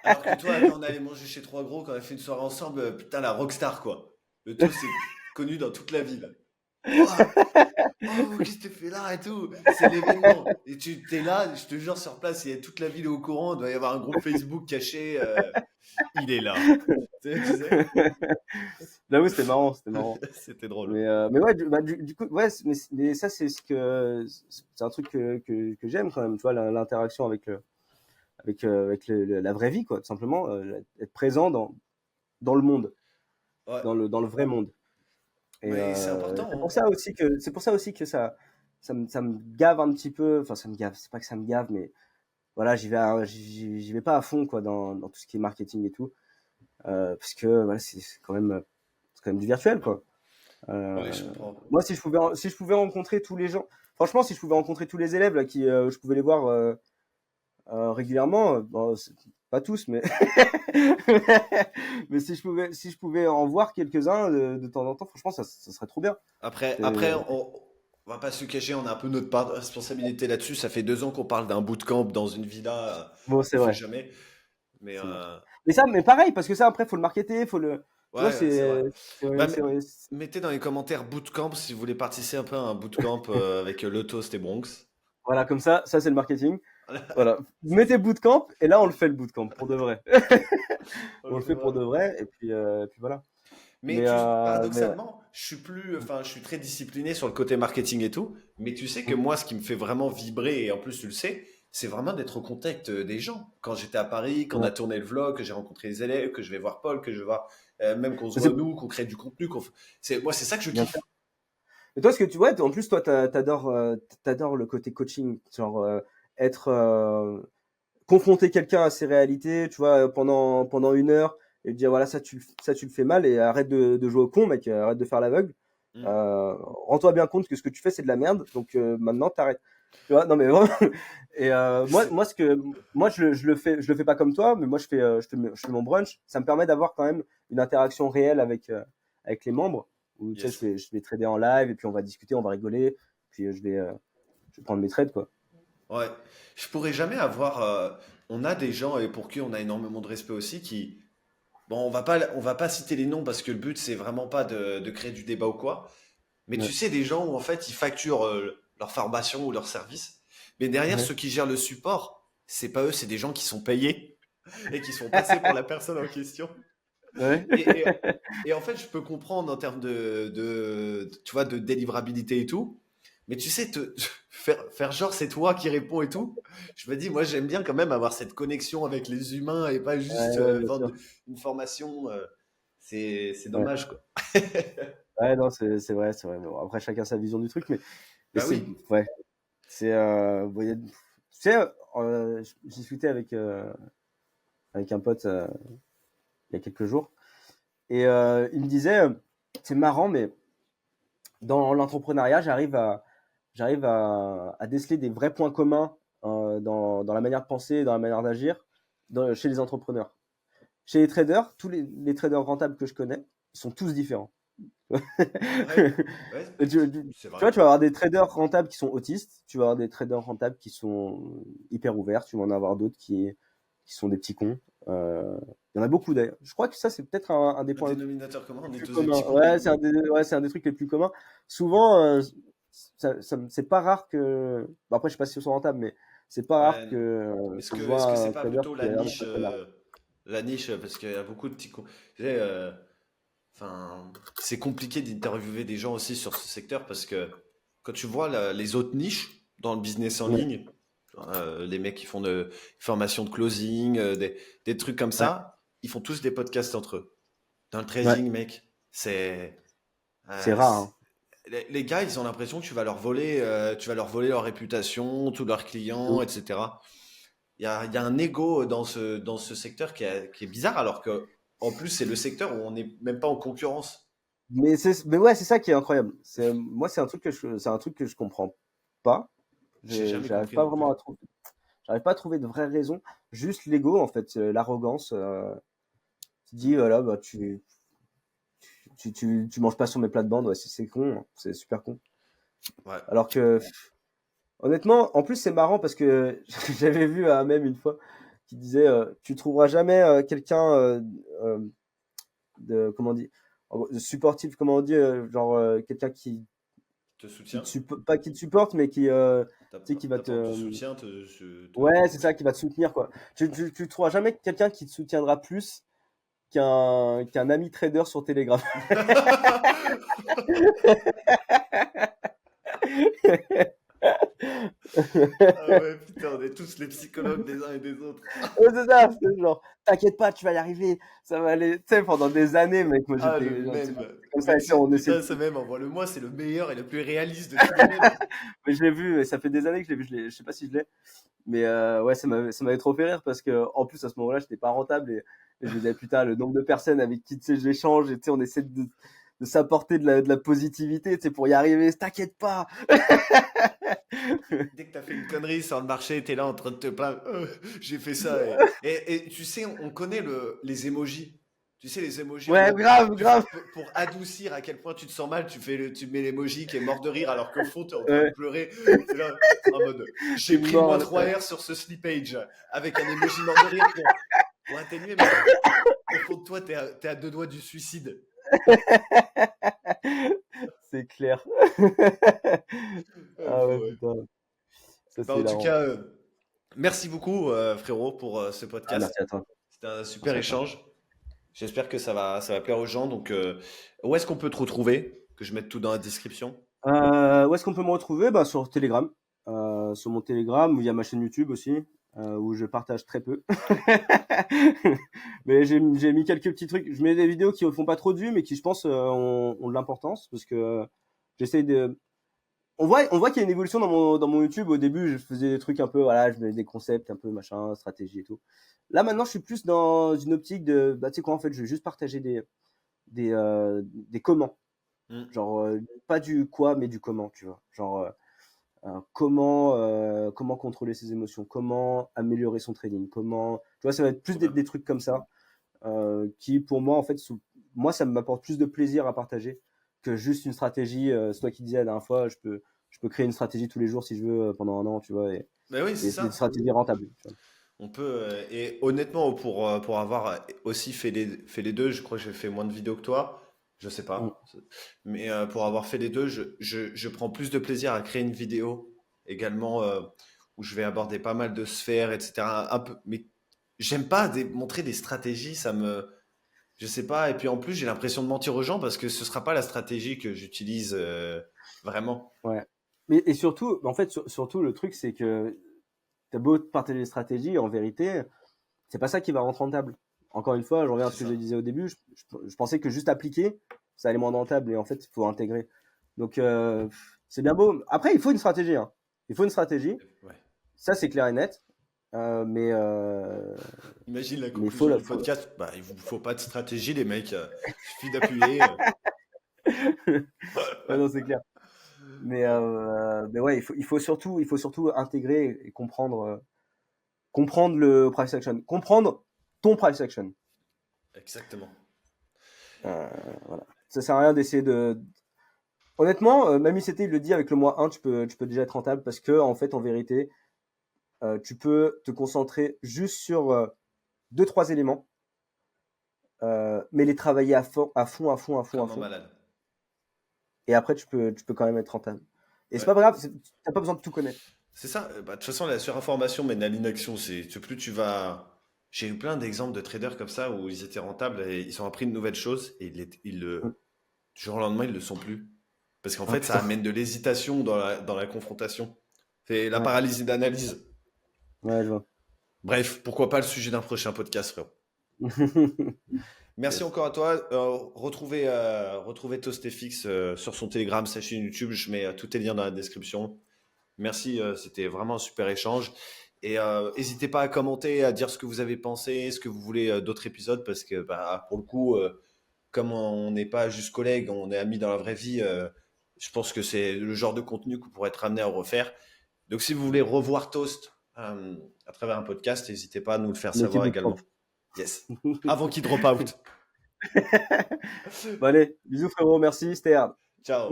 Alors que toi, quand on allait manger chez Trois Gros, quand on a fait une soirée ensemble, putain, la rockstar, quoi. Le tout, c'est connu dans toute la ville. Oh, oh, qu'est-ce que tu fais là et tout? C'est l'événement. Et tu t'es là, je te jure, sur place, il y a toute la ville au courant. Il doit y avoir un groupe Facebook caché. Il est là. Tu sais? J'avoue, c'était marrant, c'était marrant. C'était drôle. Mais ouais, du coup, ouais, mais ça, c'est un truc que j'aime quand même, tu vois, l'interaction avec la vraie vie, quoi, tout simplement, être présent dans le monde, Ouais. dans le vrai monde. Et Mais c'est important, hein. c'est pour ça aussi que ça me gave un petit peu, enfin, ça me gave, c'est pas que ça me gave, mais voilà, j'y vais pas à fond, quoi, dans tout ce qui est marketing et tout, parce que, voilà, c'est quand même du virtuel, quoi. Oui, je Euh, comprends. Moi, si je pouvais rencontrer tous les gens, franchement, si je pouvais rencontrer tous les élèves là, je pouvais les voir régulièrement, bon, pas tous, mais mais si je pouvais en voir quelques-uns de temps en temps, franchement, ça serait trop bien. Après, C'est- on va pas se cacher, on a un peu notre part de responsabilité là-dessus. Ça fait 2 ans qu'on parle d'un bootcamp dans une villa Bon, qu'on c'est fait vrai, jamais. Mais c'est vrai. Mais pareil, parce que ça, après, faut le marketer, tu vois, ouais, c'est vrai. Bah, mettez dans les commentaires bootcamp si vous voulez participer un peu à un bootcamp avec le Toast et Bronx. voilà, comme ça, c'est le marketing. Voilà, mettez bootcamp et là, on le fait le bootcamp pour de vrai. On On le le fait fait pour de vraiment. vrai et puis voilà. Mais Mais ouais. paradoxalement, enfin, je suis très discipliné sur le côté marketing et tout. Mais tu sais que moi, ce qui me fait vraiment vibrer, et en plus tu le sais, c'est vraiment d'être au contact des gens. Quand j'étais à Paris, qu'on Ouais. a tourné le vlog, que j'ai rencontré les élèves, que je vais voir Paul, que je vais voir, même qu'on se Mais voit nous, qu'on crée du contenu, moi, c'est ça que je bien kiffe. sûr. Et toi, ce que tu vois, en plus, toi, t'adores le côté coaching, genre être confronter quelqu'un à ses réalités, tu vois, pendant 1 heure et dire voilà ça tu le fais mal et arrête de jouer au con, mec, arrête de faire l'aveugle. Mm. Rends-toi bien compte que ce que tu fais c'est de la merde, donc maintenant t'arrêtes. Tu vois, non mais vraiment. Et C'est- moi je le fais pas comme toi, mais moi je fais mon brunch. Ça me permet d'avoir quand même une interaction réelle avec les membres. Où tu sais, Yes. je vais trader en live et puis on va discuter, on va rigoler, puis je vais prendre mes trades quoi. Ouais. Je pourrais jamais avoir. On a des gens et pour qui on a énormément de respect aussi qui. Bon, on va pas citer les noms parce que le but c'est vraiment pas de créer du débat ou quoi. Mais tu Ouais. sais, des gens où en fait ils facturent leur formation ou leur service, mais derrière Ouais. ceux qui gèrent le support, c'est pas eux, c'est des gens qui sont payés et qui sont passés par la personne en question. Ouais. Et, et, et en fait, je peux comprendre en termes tu vois, de délivrabilité et tout. Mais tu sais, faire genre c'est toi qui réponds et tout. Je me dis, moi j'aime bien quand même avoir cette connexion avec les humains et pas juste Ouais, bien vendre sûr. une formation. C'est Ouais. dommage quoi. Ouais, non, c'est vrai, c'est vrai. Bon, après, chacun sa vision du truc, Mais Bah c'est, oui. ouais, c'est, bon, tu sais, j'ai discuté avec un pote il y a quelques jours et il me disait, c'est marrant, mais dans l'entrepreneuriat, j'arrive à déceler des vrais points communs dans la manière de penser, dans la manière d'agir chez les entrepreneurs. Chez les traders, tous les traders rentables que je connais, ils sont tous différents. Ouais, ouais, c'est Tu vrai. vois, tu vas avoir des traders rentables qui sont autistes, tu vas avoir des traders rentables qui sont hyper ouverts, tu vas en avoir d'autres qui sont des petits cons. Il y en a beaucoup d'ailleurs. Je crois que ça, c'est peut-être un des Un points dénominateur commun, les on est plus tous des communs. petits cons. Ouais, c'est un des trucs les plus communs. Souvent, c'est pas rare que. Bon, après, je sais pas si ils sont rentables, mais c'est pas rare Ouais. que je Est-ce que vois c'est un pas trader plutôt qui a l'air d'être un connard. la niche, parce qu'il y a beaucoup de petits cons. Tu sais, enfin, c'est compliqué d'interviewer des gens aussi sur ce secteur parce que quand tu vois les autres niches dans le business en Ouais, ligne, les mecs qui font de formation de closing, des trucs comme ouais, ça, ils font tous des podcasts entre eux. Dans le ouais. trading, mec, c'est C'est euh, rare, c'est- hein. les gars, ils ont l'impression que tu vas leur voler leur réputation, tous leurs De clients, ouf. etc. Il y a un ego dans ce secteur qui est bizarre, alors que en plus, c'est le secteur où on n'est même pas en concurrence. Mais ouais, c'est ça qui est incroyable. Moi, c'est un truc que je comprends pas. J'ai jamais J'arrive compris pas non vraiment plus. j'arrive pas à trouver de vraies raisons. Juste l'ego, en fait, l'arrogance. Tu dis, voilà, bah, tu manges pas sur mes plates-bandes, ouais, c'est con, hein. C'est super con. Ouais. Alors que, honnêtement, en plus, c'est marrant parce que j'avais vu un mème une fois qui disait, tu trouveras jamais quelqu'un euh, comment on dit, de supportif, comment on dit, genre quelqu'un Te qui soutient, te pas qui te supporte, mais tu sais, qui va t'apporte du te, soutien, ouais, c'est ça, qui va te soutenir, quoi. Tu trouveras jamais quelqu'un qui te soutiendra plus qu'un ami trader sur Telegram. Ah ouais, putain, on est tous les psychologues des uns et des autres. Ouais, c'est ça, c'est genre, t'inquiète pas, tu vas y arriver, ça va aller. Tu sais, pendant des années, mec, moi Ah, le j'étais, c'est même. comme ça, Mais tu sais, on essaie putain, ce même, envoie-le-moi, c'est le meilleur et le plus réaliste de tous les mêmes. mais je l'ai vu, et ça fait des années que je l'ai vu, je sais pas si je l'ai, mais ouais, ça m'avait trop fait rire parce que, en plus, à ce moment-là, j'étais pas rentable et je me disais, putain, le nombre de personnes avec qui, tu sais, j'échange et tu sais, on essaie de s'apporter de la positivité, tu sais, pour y arriver, t'inquiète pas. Dès que t'as fait une connerie sur le marché, t'es là en train de te plaindre. J'ai fait ça. Et tu sais, on connaît les emojis. Tu sais, les emojis en Ouais, mode. grave, grave. Pour adoucir à quel point tu te sens mal, tu mets l'emoji qui est mort de rire alors qu'au fond, t'es en train de Ouais, pleurer. T'es là en mode. t'es J'ai pris le mort, moins là. 3 R sur ce slippage avec un emoji mort de rire pour atténuer, mais au fond de toi, t'es à deux doigts du suicide. C'est clair. Ah ouais, Ouais. putain, ça Bah, c'est en tout hilarant. cas, merci beaucoup, frérot, pour ce Ah, podcast. merci à toi. C'était un super Merci à toi. échange. J'espère que ça va plaire aux gens. Donc, où est-ce qu'on peut te retrouver? Que je mette tout dans la description. Où est-ce qu'on peut me retrouver? Bah, sur Telegram. Sur mon Telegram ou via ma chaîne YouTube aussi, où je partage très peu. Mais j'ai mis quelques petits trucs. Je mets des vidéos qui font pas trop de vues, mais qui, je pense, ont de l'importance parce que j'essaye de. On voit qu'il y a une évolution dans mon YouTube. Au début, je faisais des trucs un peu, voilà, je mets des concepts un peu machin, stratégie et tout. Là, maintenant, je suis plus dans une optique de, bah, tu sais quoi, en fait, je vais juste partager des comment. Hmm. Genre, pas du quoi, mais du comment, tu vois. Genre, comment contrôler ses émotions, comment améliorer son trading, tu vois, ça va être plus Trop des, bien. des trucs comme ça, qui pour moi, en fait, moi, ça m'apporte plus de plaisir à partager que juste une stratégie. C'est toi qui disais la dernière fois, je peux créer une stratégie tous les jours si je veux pendant un an, tu vois, Ben oui, c'est et c'est une ça. stratégie rentable, tu vois. On peut. Et honnêtement, pour avoir aussi fait les deux, je crois que j'ai fait moins de vidéos que toi. Je sais Mm. pas. Mais pour avoir fait les deux, je prends plus de plaisir à créer une vidéo également où je vais aborder pas mal de sphères, etc. Un peu, mais j'aime pas montrer des stratégies, ça me. Je sais pas. Et puis en plus, j'ai l'impression de mentir aux gens parce que ce sera pas la stratégie que j'utilise vraiment. Ouais. Mais, et surtout, en fait, surtout, le truc, c'est que t'as beau partager des stratégies, en vérité, c'est pas ça qui va rendre rentable. Encore une fois, je reviens à C'est ce que je ça. disais au début. Je pensais que juste appliquer, ça allait moins rentable. Et en fait, il faut intégrer. Donc, c'est bien beau. Après, il faut une stratégie. Hein. Il faut une stratégie. Ouais. Ça, c'est clair et net. Mais Imagine la mais il faut conclusion la. du podcast. Bah, il vous faut pas de stratégie, les mecs. Il suffit d'appuyer. Ouais, non, c'est clair. Mais ouais, il faut surtout intégrer et comprendre le price action, comprendre ton price action. Exactement. Voilà. Ça sert à rien d'essayer de. Honnêtement, même si il le dit avec le mois 1, tu peux déjà être rentable parce que en fait, en vérité, tu peux te concentrer juste sur 2-3 éléments, mais les travailler à fond. Comme un malade. Et après, tu peux quand même être rentable. Et c'est Ouais. pas grave, t'as pas besoin de tout connaître. C'est ça. Bah, de toute façon, la surinformation mène à l'inaction. Plus tu vas. J'ai eu plein d'exemples de traders comme ça où ils étaient rentables et ils ont appris de nouvelles choses et Mm. du jour au lendemain, ils le sont plus. Parce qu'en Ah fait, ça putain. amène de l'hésitation dans la confrontation. C'est la Ouais, paralysie d'analyse. ouais, je vois. Bref, pourquoi pas le sujet d'un prochain podcast, frérot. Merci Yes. encore à toi. Retrouvez ToastFX sur son Telegram, sa chaîne YouTube. Je mets tous tes liens dans la description. Merci, c'était vraiment un super échange. Et n'hésitez pas à commenter, à dire ce que vous avez pensé, ce que vous voulez d'autres épisodes, parce que bah, pour le coup, comme on n'est pas juste collègues, on est amis dans la vraie vie, je pense que c'est le genre de contenu qu'on pourrait être amené à refaire. Donc si vous voulez revoir Toast à travers un podcast, n'hésitez pas à nous le faire L'équipe savoir de également. prof. Yes. Avant qu'il drop out. Bon, allez, bisous frérot, merci, c'était hard. Ciao.